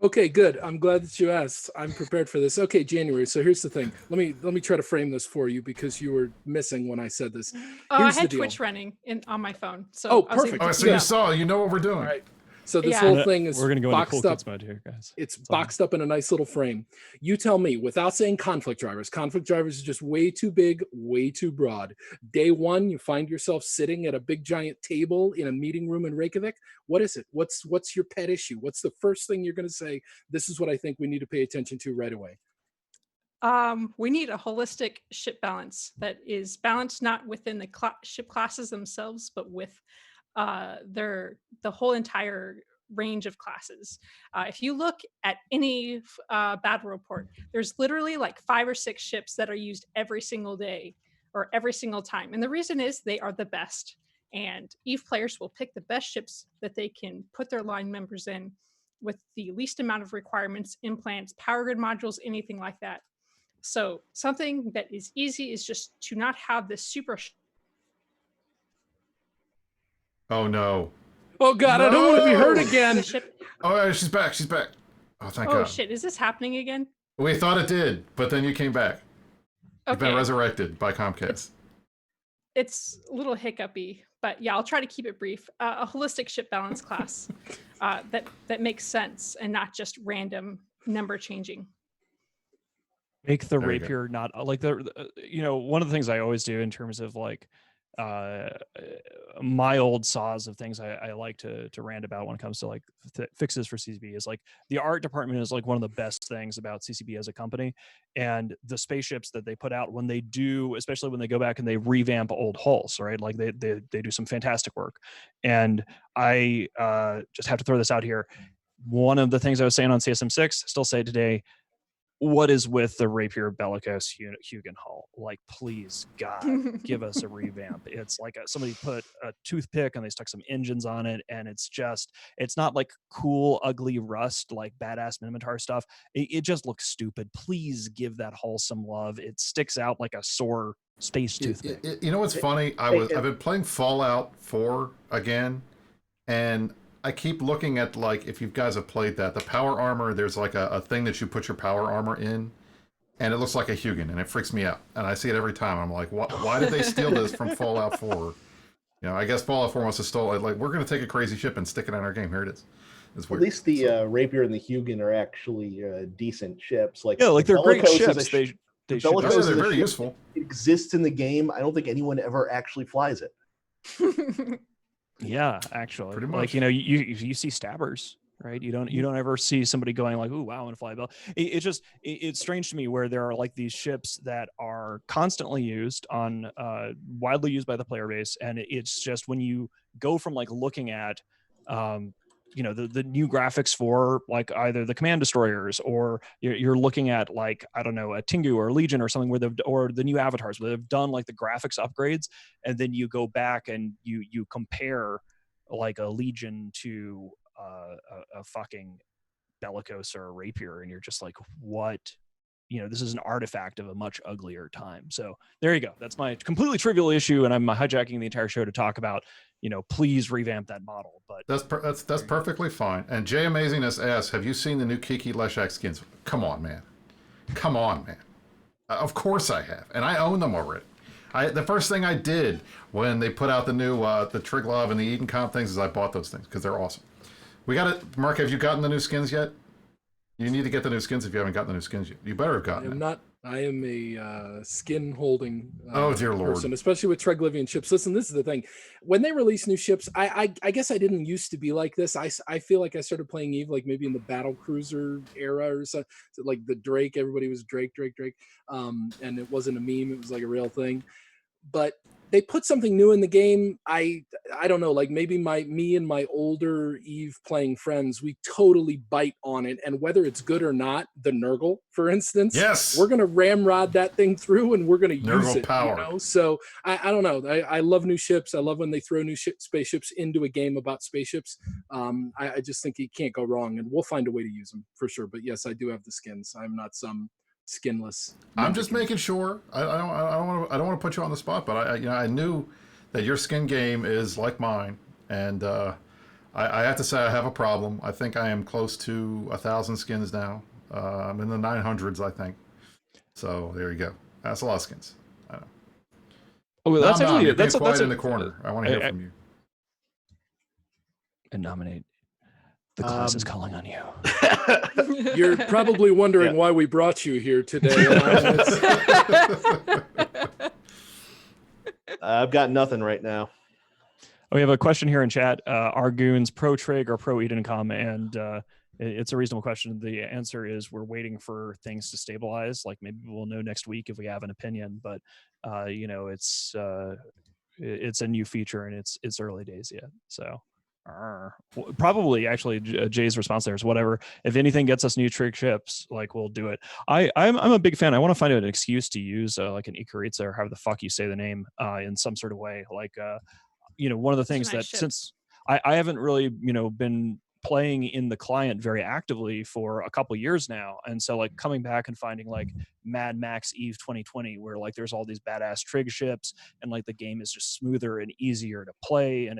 Okay, good. I'm glad that you asked. I'm prepared for this. Okay, January. So here's the thing. Let me try to frame this for you, because you were missing when I said this. I had Twitch running on my phone. So oh, perfect. Oh, so you saw. You know what we're doing. All right. So this whole thing is we're going to go into cool boxed up. Kids mode here, guys. It's boxed up in a nice little frame. You tell me, without saying conflict drivers. Conflict drivers is just way too big, way too broad. Day one, you find yourself sitting at a big giant table in a meeting room in Reykjavik. What is it? What's your pet issue? What's the first thing you're going to say? This is what I think we need to pay attention to right away. We need a holistic ship balance that is balanced not within the ship classes themselves, but with the whole entire range of classes. If you look at any battle report, there's literally like 5 or 6 ships that are used every single day or every single time. And the reason is they are the best. And EVE players will pick the best ships that they can put their line members in with the least amount of requirements, implants, power grid modules, anything like that. So something that is easy is just to not have this super. Oh no. Oh God, I don't want to be hurt again. Oh, she's back. She's back. Oh, thank God. Oh shit, is this happening again? We thought it did, but then you came back. You've Okay. been resurrected by Comcast. It's a little hiccupy, but yeah, I'll try to keep it brief. A holistic ship balance class that makes sense and not just random number changing. Make the There you go. rapier not like one of the things I always do in terms of like my old saws of things I like to rant about when it comes to like fixes for CCB is like the art department is like one of the best things about CCB as a company, and the spaceships that they put out when they do, especially when they go back and they revamp old hulls, right? Like they do some fantastic work. And I just have to throw this out here. One of the things I was saying on CSM 6, still say today, what is with the Rapier Bellicose Hugin hull? Like, please, God, give us a revamp. It's like somebody put a toothpick and they stuck some engines on it, and it's not like cool, ugly rust, like badass Minotaur stuff. It just looks stupid. Please give that hull some love. It sticks out like a sore space toothpick. You know what's funny? I've been playing Fallout 4 again, and I keep looking at, like, if you guys have played that, the power armor, there's like a thing that you put your power armor in, and it looks like a Hugin, and it freaks me out. And I see it every time. I'm like, why did they steal this from Fallout 4? You know, I guess Fallout 4 wants to steal it. Like, we're going to take a crazy ship and stick it in our game. Here it is. It's weird. At least the Rapier and the Hugin are actually decent ships. Like, yeah, like they're great Bellicose ships. They're very useful. It exists in the game. I don't think anyone ever actually flies it. Yeah, actually, Pretty much. like, you see stabbers, right? You don't ever see somebody going like, "Ooh, wow, I want to fly a bell." It's strange to me where there are like these ships that are constantly used on, widely used by the player base, and it's just when you go from like looking at, the new graphics for like either the command destroyers, or you're looking at like, I don't know, a Tengu or a Legion or something or the new avatars where they've done like the graphics upgrades, and then you go back and you compare like a Legion to a fucking Bellicose or a Rapier, and you're just like, what? This is an artifact of a much uglier time. So there you go. That's my completely trivial issue, and I'm hijacking the entire show to talk about, please revamp that model. But That's perfectly fine. And Jay Amazingness asks, have you seen the new Kiki Leshak skins? Come on, man. Of course I have, and I own them already. The first thing I did when they put out the new the Triglav and the Eden Comp things is I bought those things because they're awesome. We got it. Mark, have you gotten the new skins yet? You need to get the new skins if you haven't gotten the new skins yet. You better have gotten them. I am a skin holding oh dear Lord person, especially with Treglivian ships. Listen, this is the thing. When they release new ships, I guess I didn't used to be like this. I feel like I started playing EVE like maybe in the battle cruiser era or something, like the Drake. Everybody was Drake. And it wasn't a meme. It was like a real thing. But they put something new in the game. I don't know, like maybe me and my older EVE playing friends, we totally bite on it. And whether it's good or not, the Nurgle, for instance, yes, we're gonna ramrod that thing through and we're gonna use it. Power. So I don't know. I love new ships. I love when they throw new spaceships into a game about spaceships. I just think you can't go wrong, and we'll find a way to use them for sure. But yes, I do have the skins. I'm not some skinless. I'm just making sure. I don't want to put you on the spot, but I knew that your skin game is like mine, and I have to say I have a problem. I think I am close to 1,000 skins now. I'm in the 900s, I think. So there you go. That's a lot of skins. I know. Oh, that's actually that's in the corner. I want to hear from you. Innominate. The class is calling on you. You're probably wondering why we brought you here today. I've got nothing right now. We have a question here in chat. Are goons pro Trig or pro Edencom? And it's a reasonable question. The answer is we're waiting for things to stabilize. Like maybe we'll know next week if we have an opinion. But it's a new feature and it's early days yet. So. Probably actually Jay's response there is whatever. If anything gets us new Trig ships, like we'll do it. I'm a big fan. I want to find an excuse to use like an Ikaritsa or however the fuck you say the name in some sort of way. Like one of the things nice that ship. since I haven't really, been playing in the client very actively for a couple years now. And so like coming back and finding like Mad Max Eve 2020, where like there's all these badass trig ships and like the game is just smoother and easier to play. And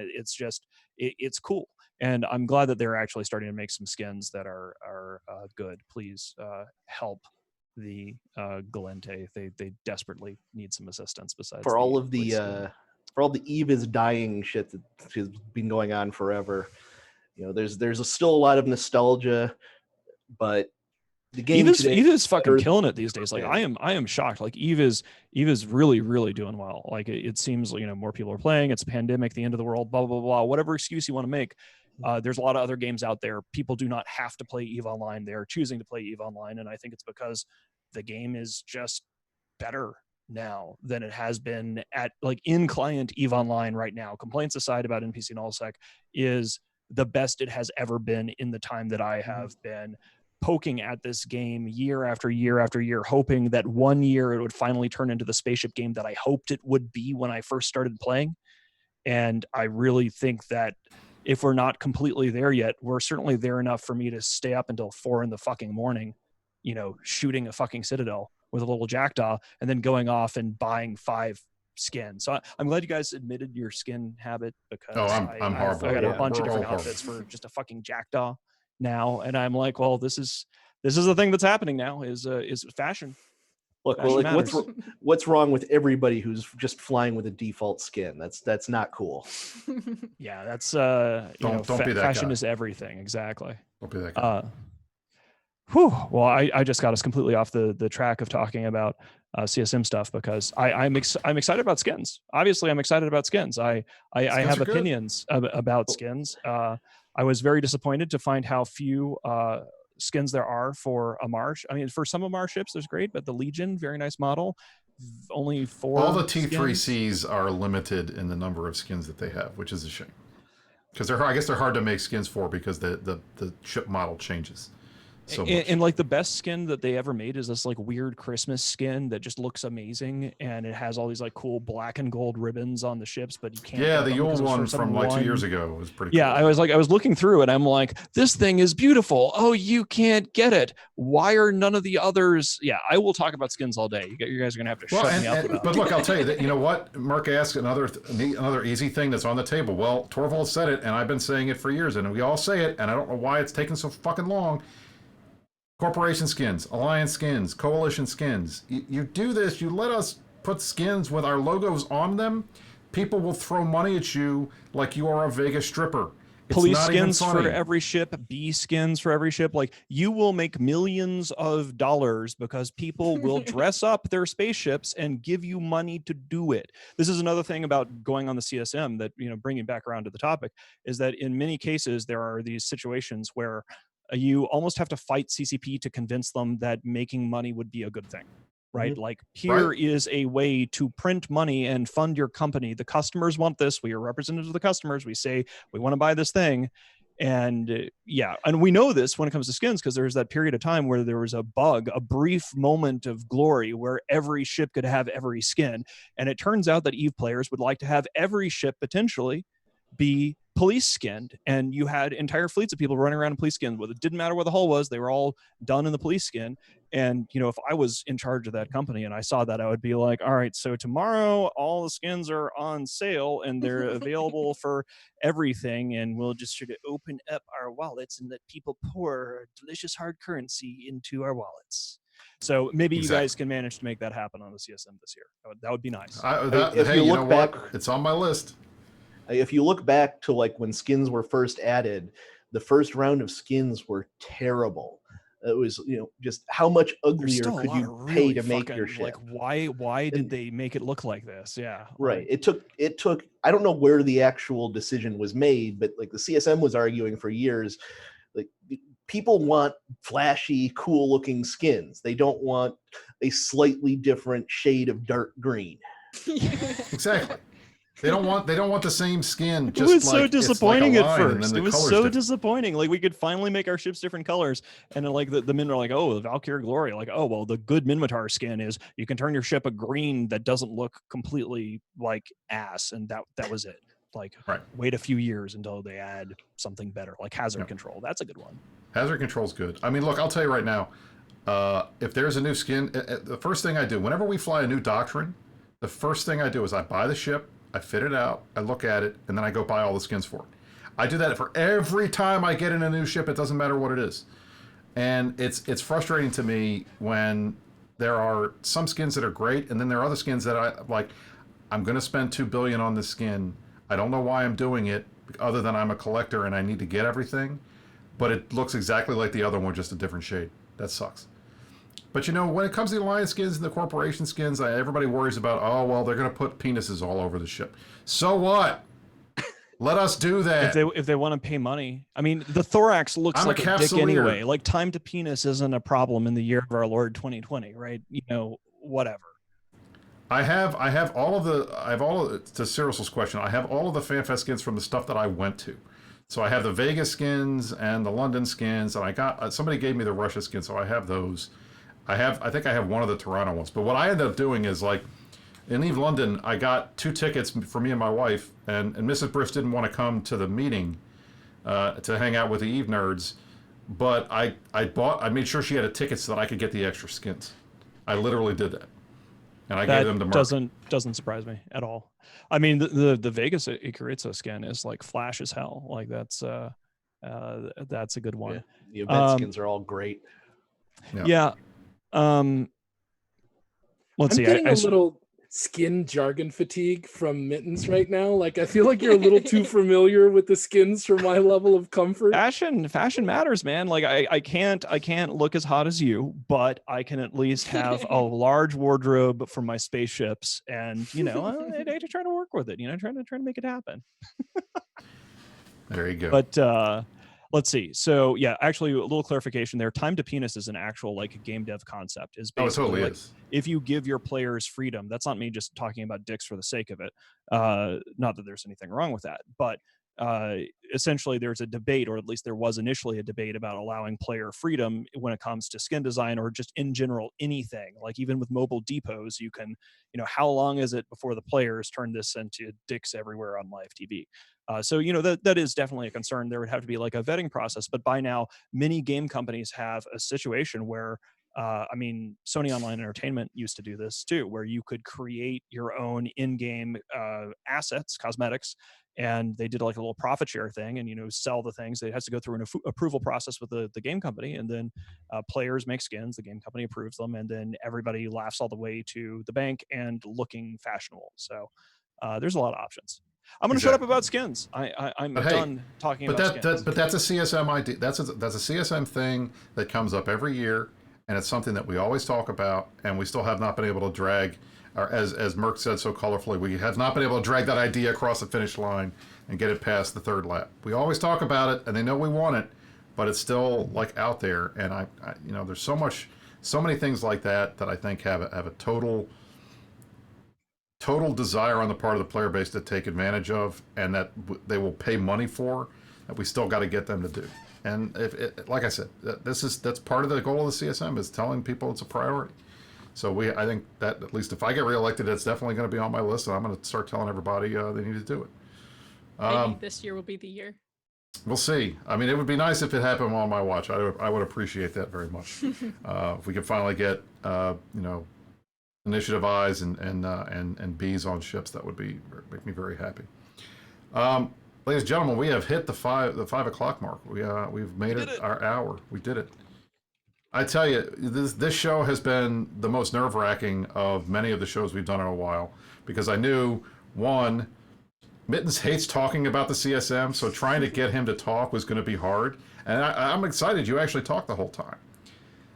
it's cool. And I'm glad that they're actually starting to make some skins that are good. Please help the Galente. They desperately need some assistance besides For all of police the skin. for all the Eve is dying shit that has been going on forever. There's still a lot of nostalgia, but the game Eve today is fucking better killing than it these it's days. ever Like been. I am shocked. Like Eve is really, really doing well. Like it seems more people are playing. It's a pandemic, the end of the world, blah blah blah. Whatever excuse you want to make. There's a lot of other games out there. People do not have to play Eve Online. They are choosing to play Eve Online, and I think it's because the game is just better now than it has been at like in client Eve Online right now. Complaints aside about NPC and AllSec is the best it has ever been in the time that I have been poking at this game year after year after year, hoping that one year it would finally turn into the spaceship game that I hoped it would be when I first started playing. And I really think that if we're not completely there yet, we're certainly there enough for me to stay up until 4 in the fucking morning, shooting a fucking Citadel with a little jackdaw and then going off and buying 5 skins. So I'm glad you guys admitted your skin habit, because I'm horrible. I got a Yeah, bunch of we're all different horrible. outfits for just a fucking jackdaw now. And I'm like, well, this is the thing that's happening now is fashion. Look, Fashion well, like matters. what's wrong with everybody who's just flying with a default skin? That's not cool. Yeah, that's Don't be that fashion guy. is everything. Exactly. Don't be that guy. Well, I just got us completely off the track of talking about CSM stuff, because I'm excited about skins. Obviously, I'm excited about skins. I have are good. opinions about skins. I was very disappointed to find how few skins there are for Amar. I mean, for some Amar ships, there's great, but the Legion, very nice model, only 4. All the skins. T3Cs are limited in the number of skins that they have, which is a shame. Because I guess they're hard to make skins for, because the ship model changes so much. And like the best skin that they ever made is this like weird Christmas skin that just looks amazing, and it has all these like cool black and gold ribbons on the ships, but you can't. Yeah, get the them Yule because it was one for from like 2 one- years ago was pretty Yeah, cool. I was looking through it. I'm like, this thing is beautiful. Oh, you can't get it. Why are none of the others? Yeah, I will talk about skins all day. You guys are gonna have to shut me up about But it. look, I'll tell you that, you know what? Merck asked another easy thing that's on the table. Well, Torvald said it, and I've been saying it for years, and we all say it, and I don't know why it's taking so fucking long. Corporation skins, alliance skins, coalition skins. You do this, you let us put skins with our logos on them, people will throw money at you like you are a Vegas stripper. It's Police not even skins funny. for every ship, B skins for every ship. Like, you will make millions of dollars because people will dress up their spaceships and give you money to do it. This is another thing about going on the CSM that, bringing back around to the topic, is that in many cases there are these situations where you almost have to fight CCP to convince them that making money would be a good thing. Right? Like, here is a way to print money and fund your company. The customers want this. We are representatives of the customers. We say we want to buy this thing. And and we know this when it comes to skins, because there's that period of time where there was a brief moment of glory where every ship could have every skin. And it turns out that Eve players would like to have every ship potentially be police skinned, and you had entire fleets of people running around in police skins. It didn't matter where the hull was, they were all done in the police skin. And if I was in charge of that company and I saw that, I would be like, all right, so tomorrow all the skins are on sale and they're available for everything, and we'll just sort of open up our wallets and let people pour delicious hard currency into our wallets. So maybe you guys can manage to make that happen on the CSM this year. That would be nice. Hey, you know what? It's on my list. If you look back to like when skins were first added, the first round of skins were terrible. It was, just how much uglier could you pay to make your ship? Like, why did they make it look like this? Yeah. Right. It took, I don't know where the actual decision was made, but like the CSM was arguing for years, like people want flashy, cool looking skins. They don't want a slightly different shade of dark green. Exactly. They don't want the same skin. It was so disappointing at first. It was so disappointing. Like, we could finally make our ships different colors, and then, like the men are like, oh, the Valkyrie Glory. Like, oh, well, the good Minmatar skin is you can turn your ship a green that doesn't look completely like ass, and that was it. Like Right. wait a few years until they add something better, like hazard control. That's a good one. Hazard control's good. I mean, look, I'll tell you right now, if there's a new skin, the first thing I do, whenever we fly a new doctrine, the first thing I do is I buy the ship, I fit it out, I look at it, and then I go buy all the skins for it. I do that for every time I get in a new ship. It doesn't matter what it is. And it's frustrating to me when there are some skins that are great, and then there are other skins that I'm going to spend $2 billion on this skin. I don't know why I'm doing it, other than I'm a collector and I need to get everything, but it looks exactly like the other one, just a different shade. That sucks. But when it comes to the alliance skins and the corporation skins, everybody worries about, oh, well, they're going to put penises all over the ship. So what? Let us do that. If they want to pay money. I mean, the thorax looks like a dick anyway. Like time to penis isn't a problem in the year of our Lord 2020, right? Whatever. I have all of to Cyril's question, I have all of the FanFest skins from the stuff that I went to. So I have the Vegas skins and the London skins, and I got somebody gave me the Russia skins, so I have those. I think I have one of the Toronto ones. But what I ended up doing is in Eve London, I got 2 tickets for me and my wife, and Mrs. Brisc didn't want to come to the meeting to hang out with the Eve nerds, but I made sure she had a ticket so that I could get the extra skins. I literally did that, and I gave them to Merc. Doesn't surprise me at all. I mean, the Vegas Ikaritsa skin is like flash as hell. Like that's a good one. Yeah, the event skins are all great. Yeah. Let's see. I'm getting a little skin jargon fatigue from Mittens right now. Like I feel like you're a little too familiar with the skins for my level of comfort. Fashion matters, man. Like I can't look as hot as you, but I can at least have a large wardrobe for my spaceships, and I try to work with it. Trying to make it happen. There you go. But let's see. So yeah, actually a little clarification there. Time to penis is an actual game dev concept. Is basically it totally is. If you give your players freedom, that's not me just talking about dicks for the sake of it. Not that there's anything wrong with that, but essentially there's a debate, or at least there was initially a debate about allowing player freedom when it comes to skin design, or just in general anything. Like even with mobile depots, you can, how long is it before the players turn this into dicks everywhere on live TV? So that is definitely a concern. There would have to be like a vetting process, but by now many game companies have a situation where Sony Online Entertainment used to do this too, where you could create your own in-game assets, cosmetics, and they did like a little profit share thing, and sell the things. It has to go through an approval process with the game company, and then players make skins, the game company approves them, and then everybody laughs all the way to the bank and looking fashionable. So there's a lot of options. I'm going to shut up about skins. I'm done talking about skins. But that's a CSM idea. That's a CSM thing that comes up every year, and it's something that we always talk about, and we still have not been able to drag, or as Merc said so colorfully, we have not been able to drag that idea across the finish line and get it past the 3rd lap. We always talk about it, and they know we want it, but it's still out there. And I there's so many things like that I think have a total desire on the part of the player base to take advantage of, and that they will pay money for, that we still got to get them to do. And like I said, that's part of the goal of the CSM, is telling people it's a priority. So I think that at least if I get reelected, it's definitely going to be on my list, and I'm going to start telling everybody they need to do it. Maybe this year will be the year. We'll see. I mean, it would be nice if it happened on my watch. I would appreciate that very much. If we could finally get initiative I's and B's on ships, that would make me very happy. Ladies and gentlemen, we have hit the 5 o'clock mark. We've made it our hour. We did it. I tell you, this show has been the most nerve-wracking of many of the shows we've done in a while, because I knew, one, Mittens hates talking about the CSM, so trying to get him to talk was going to be hard. And I'm excited you actually talked the whole time.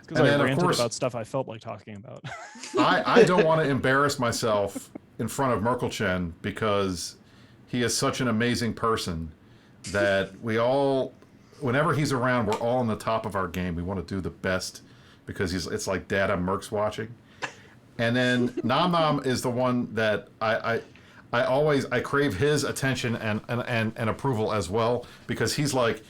Because I ranted about stuff I felt like talking about. I don't want to embarrass myself in front of Merkelchen, because he is such an amazing person that whenever he's around, we're all on the top of our game. We want to do the best, because it's like Dad, I'm Merc's watching. And then Nom Nom is the one that I crave his attention and approval as well, because he's like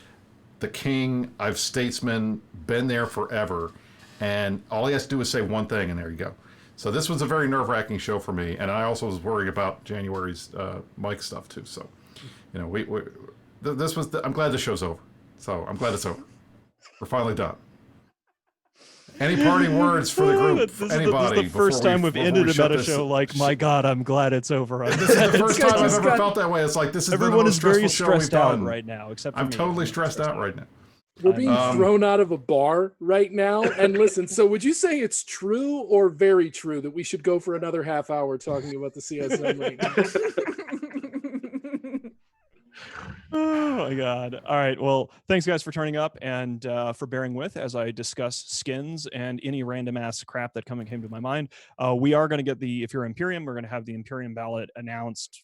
the king. I've statesman, been there forever, and all he has to do is say one thing, and there you go. So this was a very nerve-wracking show for me, and I also was worried about January's Mike stuff too. So you know, this was. I'm glad the show's over. So I'm glad it's over. We're finally done. Any parting words for the group? This Anybody? is the first time we've ended a meta show like, my God, I'm glad it's over. This is the first time I've ever felt that way. It's like, this is everyone the most is very stressful show we've stressed out done right now, except for I'm me. totally stressed out right now. We're being thrown out of a bar right now. And listen, so would you say it's true or very true that we should go for another half hour talking about the CSM right now? Oh my God. All right. Well, thanks guys for turning up and for bearing with as I discuss skins and any random ass crap that came to my mind. We are going to get if you're Imperium, we're going to have the Imperium ballot announced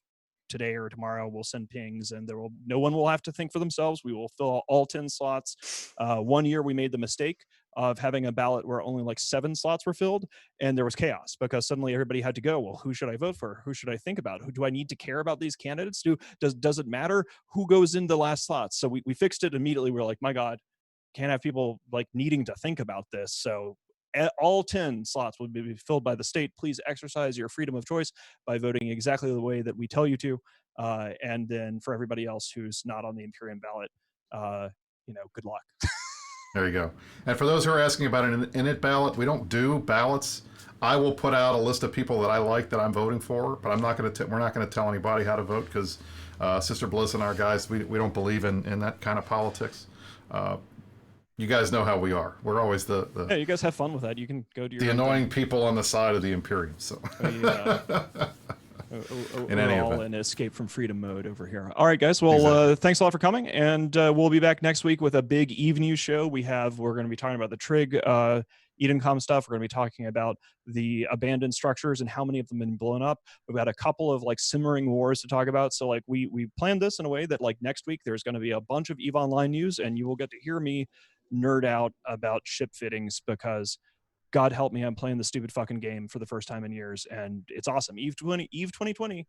today or tomorrow. We'll send pings and no one will have to think for themselves. We will fill all 10 slots. 1 year we made the mistake of having a ballot where only like 7 slots were filled, and there was chaos because suddenly everybody had to go, well, who should I vote for? Who should I think about? Who do I need to care about these candidates? Does it matter who goes in the last slots? So we fixed it immediately. We're like, my God, can't have people like needing to think about this. So all 10 slots will be filled by the state. Please exercise your freedom of choice by voting exactly the way that we tell you to. And then for everybody else who's not on the Imperium ballot, good luck. There you go. And for those who are asking about an init ballot, we don't do ballots. I will put out a list of people that I like that I'm voting for, but we're not going to tell anybody how to vote because Sister Bliss and our guys, we don't believe in that kind of politics. You guys know how we are. We're always yeah, you guys have fun with that. You can go to your annoying people on the side of the Imperium. So in any event, in escape from freedom mode over here. All right, guys. Well, exactly. Thanks a lot for coming, and we'll be back next week with a big Eve News show. We're going to be talking about the Trig Edencom stuff. We're going to be talking about the abandoned structures and how many of them have been blown up. We've got a couple of like simmering wars to talk about. So like we planned this in a way that like next week there's going to be a bunch of EVE Online news, and you will get to hear me nerd out about ship fittings because God help me, I'm playing the stupid fucking game for the first time in years, and it's awesome. Eve 2020,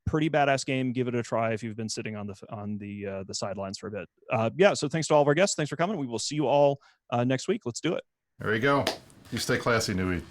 pretty badass game. Give it a try if you've been sitting on the sidelines for a bit. Yeah. So thanks to all of our guests. Thanks for coming. We will see you all next week. Let's do it. There you go. You stay classy, Nui.